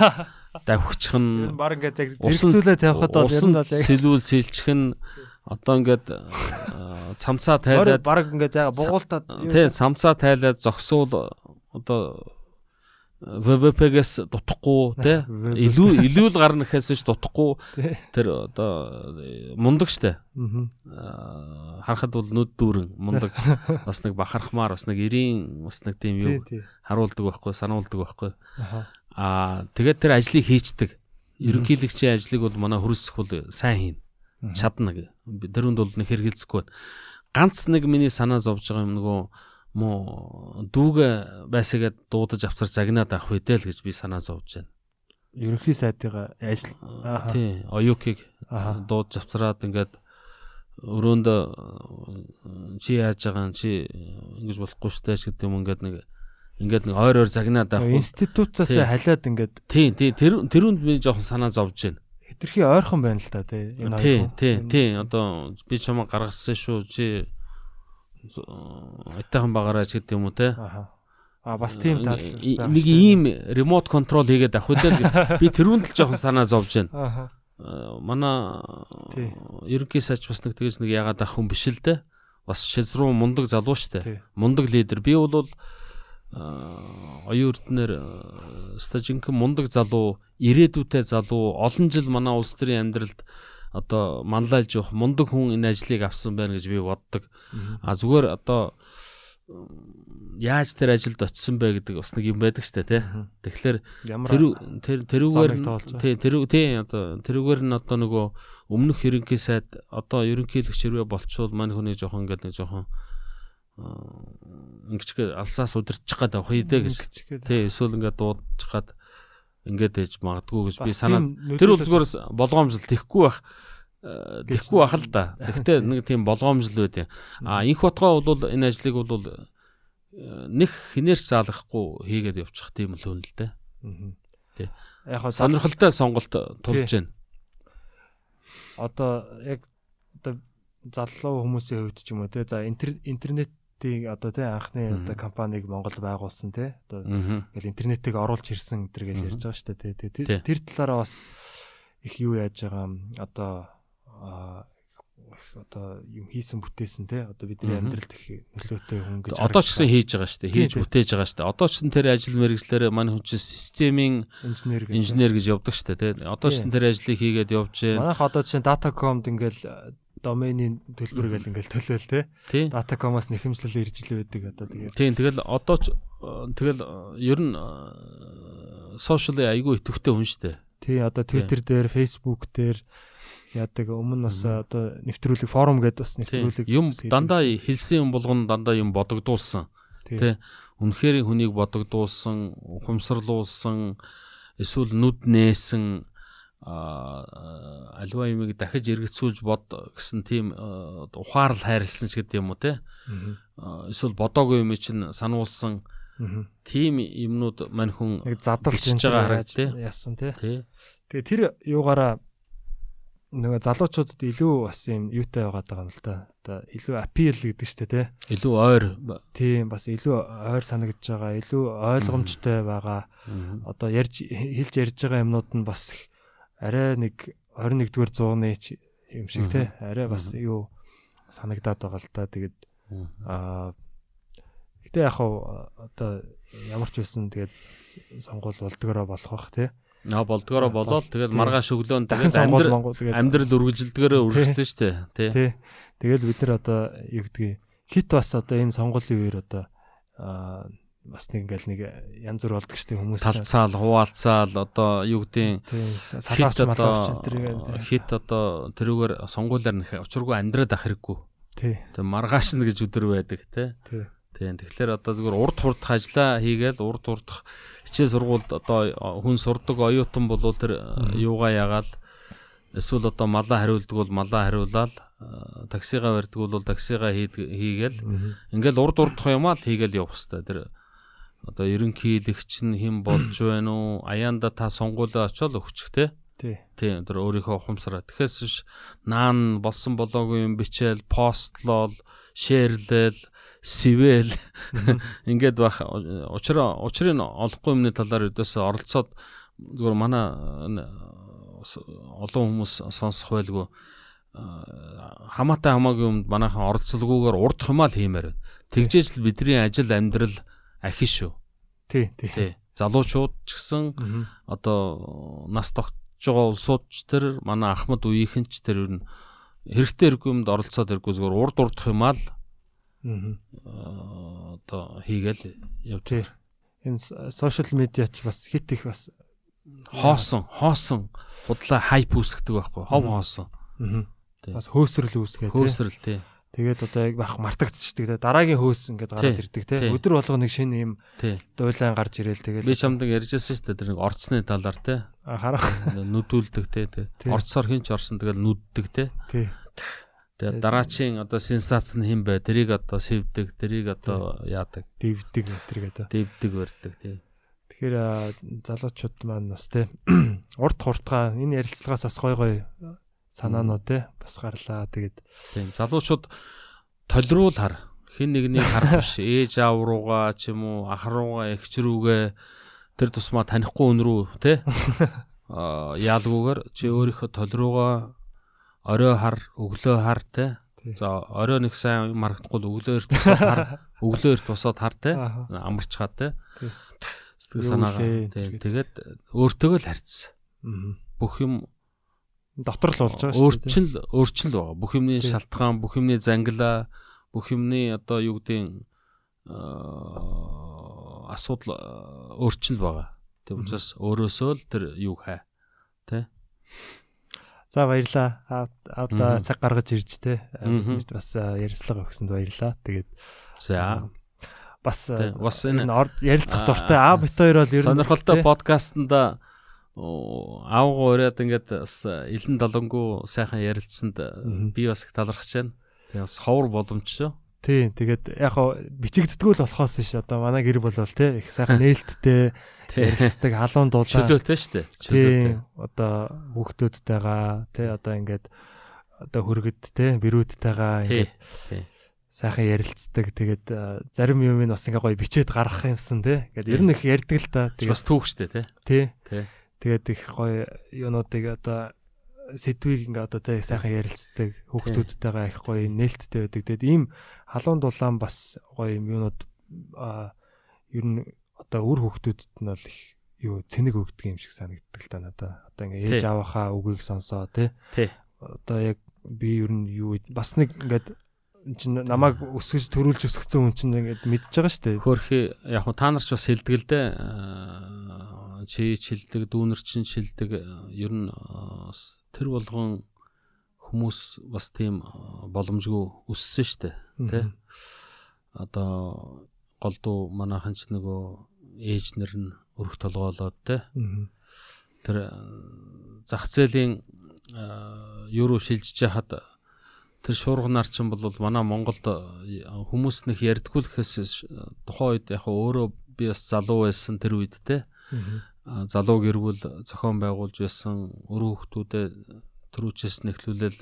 давхичхан баг ингээд яг зэрэгцүүлээ тавихад бол ер нь бол яг сэлүүл сэлчхэн одоо ингээд цамцаа тайлаад баг ингээд яг бугуултаад тий цамцаа тайлаад зогсуул одоо ВВП-гээс дутахгүй те илүү л гарна гэхээс ч дутахгүй тэр одоо мундаг штэ. Харахад бол нүд дүүрэн мундаг бас нэг бахархмаар бас нэг 90 бас нэг тийм юу харуулдаг байхгүй сануулдаг байхгүй. Тэгээд тэр ажлыг хийчдэг. Ерөнхийлөгчийн ажлыг бол манай хөрөлсөх бол сайн хийн. Чадна. Тэрүнд бол нэг хэрэгэлцэхгүй. Ганц нэг миний санаа зовж байгаа юм нөгөө муу дүүгээ байсагаад дуудаж авцар загнаад авах үедээ л гэж би санаа зовж байна. Ерөнхий сайдыгаа ажил тий оюукийг дуудаж авцараад ингээд өрөөнд чи яаж байгаа чи ингэж болохгүй штэ гэдэг юм ингээд нэг ойр загнаад авах институцаас халиад ингээд тий тэрүнд би жоохон санаа зовж байна. Хитрхи ойрхон байна л та тий тий одоо би чамаа гаргасан шүү чи айтайхан багаараач гэдэг юм уу те. Бас тийм тал нэг ийм ремот контрол хийгээд авах үедээ би тэрүүнд л жоохон санаа зовж байна. Манай ерөнхий сайч бас нэг тэгэж нэг яагаад авах хүн биш л те. Бас шилзруу мундаг залуу штэ. Мундаг лидер. Би бол оюун эрдэнэр стажинхэн мундаг залуу, ирээдүйтэй залуу, олон жил манай улс төрийн амьдралд одоо манлайлж явах мундаг хүн энэ ажлыг авсан байна гэж би боддог. Зүгээр одоо яаж тэр ажилд очисон бэ гэдэг бас нэг юм байдаг штэ тий. Тэгэхээр тэрүүгээр нь одоо нөгөө өмнөх ерөнхий сайд одоо ерөнхийлөгч хэрвээ болчвол мань хүний жоохон ингээд нэг жоохон ингэчгээ алсаас удирчих гад авах хийдэ гэж тий эсвэл ингээд дуудчих гад ингээд ээж магадгүй гэж би санаа. Тэр бол зүгээр болгоомжлол тэхгүй байх л да. Гэхдээ нэг тийм болгоомжлол байд. Инх утгаа бол энэ ажлыг бол нэг хинээс заалгахгүй хийгээд явчих тийм л хүн л дээ. Тий. Яг сонирхолтой сонголт тулж байна. Одоо яг одоо залуу хүмүүсийн хувьд ч юм уу тий. За интернетийг одоо тий анхны одоо компаниг Монгол байгуулсан тий. Одоо ингээл интернетийг оруулж ирсэн гэдэг гэж ярьж байгаа шүү дээ. Тэр талаараа бас их юу яаж байгаа одоо юм хийсэн бүтээсэн те одоо бидний амьдралд их нөлөөтэй хүн гэж одоо ч гэсэн хийж байгаа шүү дээ. Хийж бүтээж байгаа шүү дээ. Одоо ч тэр ажил мэргэжлэрээ манай хүн чинь системийн инженер гэж явдаг шүү дээ. Одоо ч тэр ажлыг хийгээд явж байна. Манайх одоо чинь Datacom-д ингээл доменийн төлбөр гэл ингээл төлөөл те. Datacom-аас нэхэмжлэл ирж л байдаг одоо тэгээд. Тийм тэгэл одоо ч тэгэл ер нь сошиал айгүй идэвхтэй хүн шүү дээ. Тий одоо Twitter дээр, Facebook дээр яадаг өмнө бас одоо нэвтрүүлэг форум гэдээ бас нэвтрүүлэг юм дандаа хэлсэн юм болгоно дандаа юм бодогдуулсан тий үнэхээр хүнийг бодогдуулсан ухамсарлуулсан эсвэл нүд нээсэн аливаа юмыг дахиж эргэцүүлж бод гэсэн тийм ухаарл хайрлсан ч гэдэг юм уу тий эсвэл бодоогүй юм чинь сануулсан тийм юмнууд мань хүн задалж байгаа хараг тий яасан тий тэгээ тэр юугаараа нөгөө залуучуудад илүү бас юм юутай байгаад байгаа юм л да. Одоо илүү аппил гэдэг чинь тий. Илүү ойр. Тийм бас илүү ойр санагдж байгаа, илүү ойлгомжтой байгаа. Одоо хэлж ярьж байгаа юмнууд нь бас арай нэг 21-р зууны юм шиг тий. Арай бас юу санагдаад байгаа л да. Тэгээд гэтээ яг одоо ямар ч байсан тэгээд сонгуул болдгороо болох бах тий. Болдгороо болоод тэгээд маргааш өглөө дахин амьдрал үргэлжилдгээрээ үргэлжлэн штэ тий. Тэгэл бид нар одоо юу гэдгийг хит бас одоо энэ сонгуулийн үеэр одоо бас нэг ингээл нэг янз бүр болдог штэ хүмүүс талцаал хуваалцаал одоо юу гэдгийг салаач малаач хит одоо тэрүүгээр сонгуулиар нэх учиргүй амьдраад ах хэрэггүй. Тий. Тэгээд маргааш нь гэж өдөр байдаг тий. Тийм тэгэхээр одоо зүгээр урд хурдах ажиллаа хийгээл урд хурдах хичээл сургуульд одоо хүн сурдаг оюутан болвол тэр юугаа ягаал эсвэл одоо малаа хариулдаг бол малаа хариулаад таксигаа барьдаг бол таксигаа хийгээл ингээл урд хурдах юмаа л хийгээл явах хэвээр тэр одоо ерөнхийлөгч нь хэн болж байна уу аяанда та сонгуулаа очиод өгчих тийм тэр өөрийнхөө ухамсараа тэгэхээр биш наан болсон болоогүй юм бичээл постлол шеэрлэл сивэл ингээд бах учрыг олохгүй юмны талаар өдөөс оролцоод зүгээр манай олон хүмүүс сонсох байлгүй хамаатай хамаагүй юмд манайхан оролцолгүйгээр урд хумаа л хиймээр. Тэгжээж л бидний ажил амьдрал ахин шүү. Тий. залуучууд ч гэсэн одоо нас тогтж байгаа улсуудч тэр манай Ахмад үеийнхэнч тэр ер нь хэрэгтэй хэрэггүймд оролцоод иргүй зүгээр урд урдах юм аа л одоо хийгээл явж. Энэ сошиал медиач бас хит их бас хоосон худлаа хайп үүсгдэг байхгүй хов хоосон. Бас хөөсрөл үүсгээ хөөсрөл тий. Тэгээд одоо яг бах мартагдчихдаг те дараагийн хөөс ингээд гараад ирдэг те өдөр болго нэг шинэ юм дуйлан гарч ирээл тэгээд би чамдаг ярьжсэн шүү дээ тэр нэг орцны талаар те харах нүдүүлдэг те орцоор хинч орсон тэгэл нүддэг те тэгээд дараачийн одоо сенсац нь хэн бай тэрийг одоо сэвдэг тэрийг одоо яадаг дэвдэг гэдэг барьдаг те. Тэгэхээр залуучууд маань бас те урт хурдгаа энэ ярилцлагаас бас гой санаанууд те бас гарлаа. Тэгээд тийм залуучууд толируул хар хэн нэгнийг харах биш ээж аав руугаа ч юм уу ах руугаа эгч рүүгээ тэр тусмаа танихгүй өн рүү те яалгүйгээр чи өөрийнхөө толируuгаа орой хар өглөө хар те за орой нэг сайн марагдахгүй өглөөр босоод хар өглөөр босоод хар те амарчгаад те сэтгэл санаагаа тэгээд өөртөөгөө л харьцсан бүх юм дотор л болж байгаа шүү дээ. Өөрчлөл байгаа. Бүх юмны шалтгаан, бүх юмны зангилаа, бүх юмны одоо юу гэдэг асуудал өөрчлөл байгаа. Тэг учраас өөрөөсөө л тэр юу хай. Тэ? За баярлаа. Одоо цаг гаргаж ирж те. Бас ярилцлага өгсөнд баярлаа. Тэгээд за бас энэ ярилцах дуртай бит хоёр бол ер нь сонирхолтой подкастнда аавгаа ураад ингээд бас элен долонгуу сайхан ярилцсанд би бас их талархаж байна. Тэгээ бас ховор боломжтой. Тийм. Тэгээд яг хоо бичигддэггүй л болохоос биш одоо манай гэр бол те их сайхан нээлттэй ярилцдаг халуун дуулаа. Чөлөөтэй шүү дээ. Чөлөөтэй. Одоо хүүхдүүдтэйгаа те одоо ингээд одоо хөргөд те бэрүүдтэйгаа ингээд сайхан ярилцдаг. Тэгээд зарим юм нь бас ингээ гоё бичээд гаргах юмсан те. Ингээд ер нь их ярьдаг л та. Тэгээд бас түүх шүү дээ те. Тий. Тэгээд их гоё юунуудыг одоо сэдвийг ингээ одоо тэ сайхан ярилцдаг хүүхдүүдтэйгээ их гоё нээлттэй байдаг. Тэгээд ийм халуун дулаан бас гоё юунууд ер нь одоо үр хүүхдүүдэд нь бол их юу цэник өгдөг юм шиг санагддаг л да надаа. Одоо ингээ ээж аваахаа үгийг сонсоо тий. Одоо яг би ер нь юу бас нэг ингээд чинь намайг өсгөж төрүүлж өсгсөн хүн чинь ингээд мэдж байгаа шүү дээ. Хөөхий яг та нар ч бас хэлдэг л дээ. Чи чилдэг, дүүнер чин чилдэг ер нь тэр болгон хүмүүс бас тийм боломжгүй өссөн шүү дээ тий. Одоо голдуу манайхан ч нөгөө ээжнэр нь өрх толгоолоод тий. Тэр зах зээлийн юу руу шилжиж хахад тэр шуурганаар чинь бол манай Монголд хүмүүс нэг ярьдгүй л гэхээс тухайн үед яг өөрөө би бас залуу байсан тэр үед тий. Залуу гэргүүл зохион байгуулж байсан өрөө хүмүүстээ төрүүчээс нэхлүүлэл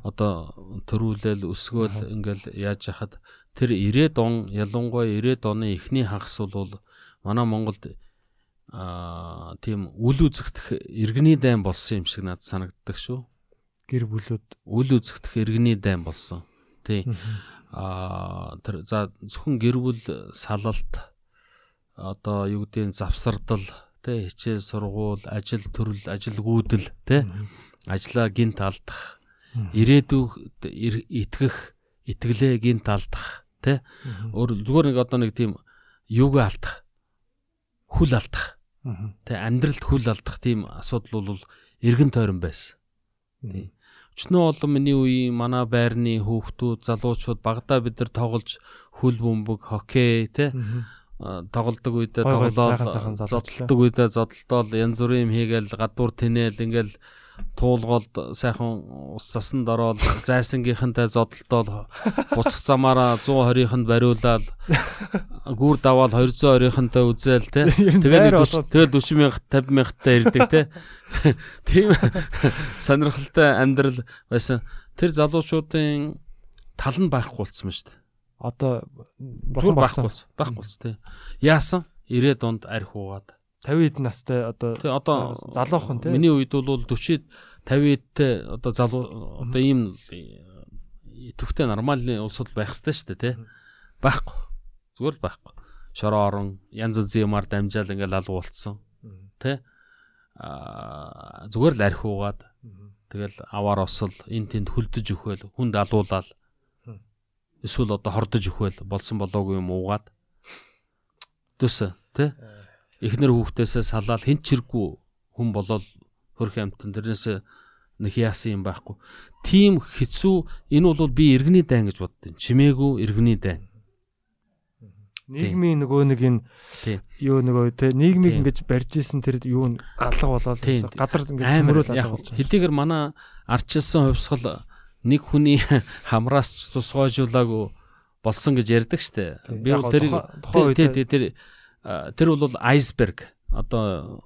одоо төрүүлэл өсгөөл ингээл яаж яхад тэр 90-ад он ялангуяа 90-ад оны эхний хагас бол манай Монголд тийм үл үзэгдэх иргэний дайн болсон юм шиг надад санагддаг шүү. Гэр бүлүүд үл үзэгдэх иргэний дайн болсон. Тий. Тэр за зөвхөн гэр бүл салалт одоо юу гэдгийг завсардал тэ хичээл сургууль ажил төрөл ажилгүйдэл тэ ажлаа гинт алдах ирээдүйд итгэх итгэлээ гинт алдах тэ зүгээр нэг одоо нэг тийм юуг алдах хүл алдах тэ амьдралд хүл алдах тийм асуудал бол эргэн тойрон байсан. Өчнөө олон миний үеийн манай байрны хүүхдүүд залуучууд багадаа бид нар тоглож хүл бөмбөг хоккей тэ тоглодог үедээ тоглоод зодтолдог үедээ зодтолтол янз бүрийн юм хийгээл гадуур тэнээл ингээл туулголд сайхан ус сасанд ороод зайсангийнхантай зодтолтол буцах замаараа 120-нд бариулаад гүр даваал 220-нтай үзээл те тэгээд 40 мянга 50 мянгаттай ирдэг те тийм сонирхолтой амьдрал байсан. Тэр залуучуудын тал нь байхгүй болцсон шүү дээ. Одоо зүгээр байхгүй тий. Яасан 90-ад онд арх уугаад 50-д настай одоо залуухан тий. Миний үед бол 40-д 50-д одоо залуу одоо ийм идэвхтэй нормальны улсууд байх ёстой шүү дээ тий. Байхгүй. Зүгээр л байхгүй. шороо орон янз янзын юмар дамжаал ингээл алуу болцсон. Тэ? Зүгээр л архи уугаад тэгэл аваар осол эн тэнд хүлдэж өгөөл хүнд алуулаад эсвэл одоо хордож өгөөл болсон болоогүй юм уугаад төс тэ? Эхнэр хүүхдээсээ салаад хэн ч хэрэггүй хүн болол хөрх амтан тэрнээс нэг яасан юм байхгүй. Тийм хэцүү энэ бол би иргэний дайн гэж боддیں۔ Чимээгүй иргэний дайн. Нийгмийн нөгөө нэг энэ юу нөгөө те нийгмийг ингэж барьж исэн тэр юу алга болоод газар ингэж цөмрөөл алга болж байгаа. Хэдийгээр манай ардчилсан хувьсгал нэг хүний хамраас ч тусгойжуулаагүй болсон гэж ярьдаг штэ. Би бол тэр бол айсберг одоо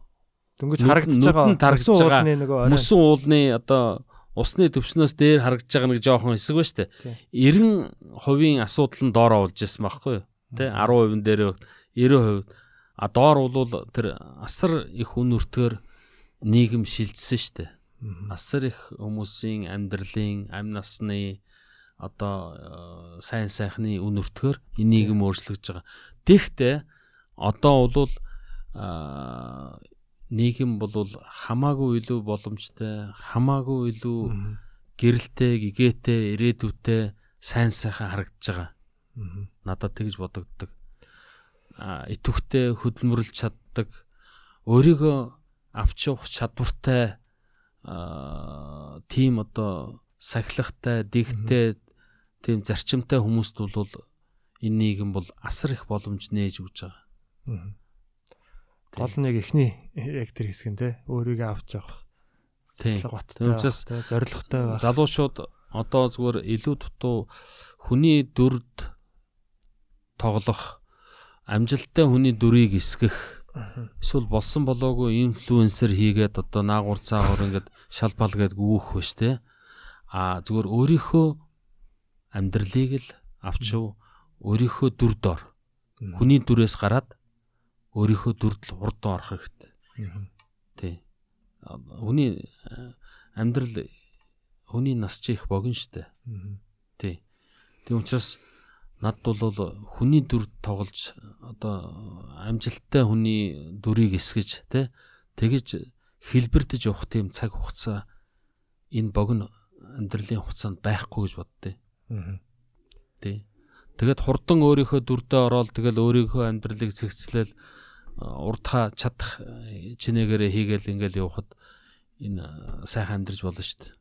дөнгөж харагдаж байгаа мөсөн уулны одоо усны төвчнөөс дээр харагдаж байгаа нэг жоохон хэсэг ба штэ. 90% асуудал нь доороо болж ирсэн байхгүй юу? Тэ 10% дээр 90%. Доор бол тэр асар их үн өртгөр нийгэм шилжсэн штэ. Асар их хүмүүсийн амьдралын амь насны одоо сайн сайхны үн өртгөр энэ нийгэм өөрчлөгдөж байгаа. Тэгэхдээ одоо бол нийгэм бол хамаагүй илүү боломжтой, хамаагүй илүү гэрэлтэй, гэгээтэй, ирээдүйтэй сайн сайхан харагдаж байгаа. Надад тэгж бодогддог. Итвэхтэй хөдөлмөрлж чаддаг, өөрийгөө авч явах чадвартай тийм одоо сахилахтай, дэгтэй, тийм зарчимтай хүмүүст бол энэ нийгэм бол асар их боломж нээж өгч байгаа. Гол нэг ихний яг тэр хэсэг нь те өөрийгөө авч явах. Тийм учраас зоригтой байх. Залуучууд одоо зүгээр илүү дутуу хүний дүрд тоглох, амжилттай хүний дүрийг эсгэх, эсвэл болсон болоогүй инфлюенсер хийгээд одоо наагур цаагур ингээд шалбал гээд гүүх биш те. Зүгээр өөрийнхөө амьдралыг л авч яв, өөрийнхөө дүр дор. Хүний дүрээс гараад өөрийнхөө дүрд л урд орох хэрэгтэй. Тий. Хүний амьдрал хүний нас чи их богино штэ. Тий. Тийм учраас надад бол хүний дүрд тоглож одоо амжилттай хүний дүрийг эсгэж тий тэгэж хэлбэрдэж явах тийм цаг хугацаа энэ богино амьдралын хугацаанд байхгүй гэж боддیں۔ Тий. Тэгээд хурдан өөрийнхөө дүрдээ ороод тэгэл өөрийнхөө амьдралыг зэгцлээл урдхаа чадах чинээгээрээ хийгээл ингээл явахад энэ сайхан амьдарч болно шүү дээ.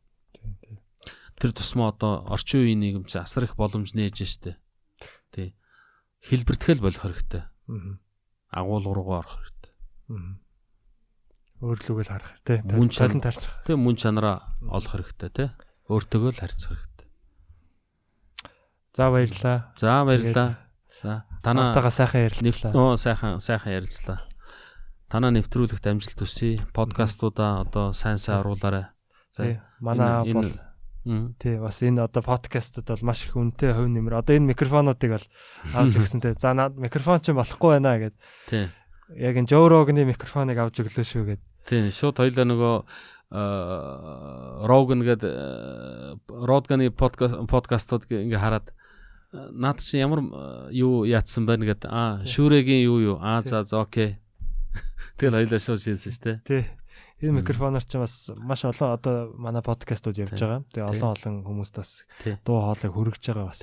Тэр тусмаа одоо орчин үеийн нийгэм чи асар их боломж нээж штэ. Тий. Хэлбэртгэл болох хэрэгтэй. Агуулга руугаа орох хэрэгтэй. Өөрлөгөө л харах хэрэгтэй. Талент харьцах. Тий, мөн чанараа олох хэрэгтэй тий. Өөртөөгөө л харьцах хэрэгтэй. За баярлаа. За танаа сайхан ярилцлаа. Сайхан ярилцлаа. Танаа нэвтрүүлэгт амжилт хүсье. Подкастуудаа одоо сайн оруулаарай. За манай бол тий бас энэ одоо подкастад бол маш их үнэтэй хувь нэмэр. Одоо энэ микрофонуудыг бол авч өгсөн тий. За наад микрофон ч болохгүй байна гэд. Тий. Яг энэ Joe Rogan-ы микрофоныг авч өглөө шүү гэд. Тий, шууд хоёлаа нөгөө Rogan гэд Rogan-ы подкастууд ингээ хараад наад чи ямар юу яатсан байна гэд шүүрэгийн юу за окей. Тэгэл хоёлаа шууд шийдсэн шүү дээ. Тий. Энэ микрофоноор ч бас маш олон одоо манай подкастууд явж байгаа. Тэгээ олон хүмүүст бас дуу хоолойг хүргэж байгаа бас.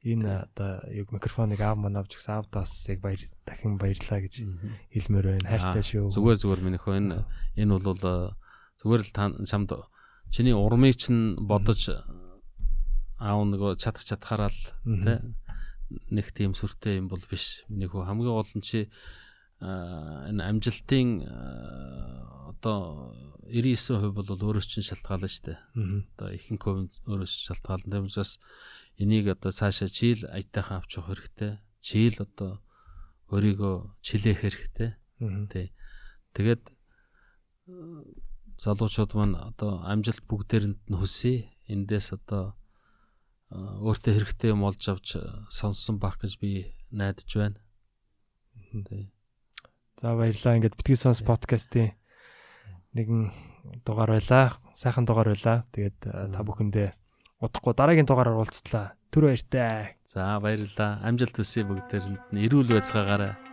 Энэ одоо яг микрофоныг аав маань авч өгсөн аавдаас яг дахин баярлаа гэж хэлмээр байна. Хайртай шүү. Зүгээр минийхөө энэ бол зүгээр л чамд чиний урмыг чинь бодож аав нөгөө чадхаараа л тий нэг тийм сүртэй юм бол биш. Минийхөө хамгийн гол нь чи энэ амжилтын одоо 99% бол өөрөөс чинь шалтгаална шүү дээ. Одоо ихэнх хувь өөрөөс шалтгаална. Тийм учраас энийг одоо цаашаа чийл аятайхан авч явах хэрэгтэй. Чийл одоо өөрийгөө чилээх хэрэгтэй. Тий. Тэгээд залуучууд маань одоо амжилт бүгдээрэнд нь хүсье. Эндээс одоо өөртөө хэрэгтэй юм олж авч сонссон байх гэж би найдаж байна. Тий. За баярлалаа. Ингээд битгий сонс подкастын нэгэн дугаар байлаа. Сайхан дугаар байлаа. Тэгээд та бүхэндээ удахгүй дараагийн дугаараар уулзтлаа. Түр баяртай. За баярлалаа. Амжилт хүсье бүгдээрэнд. Эрүүл байцгаагаарай.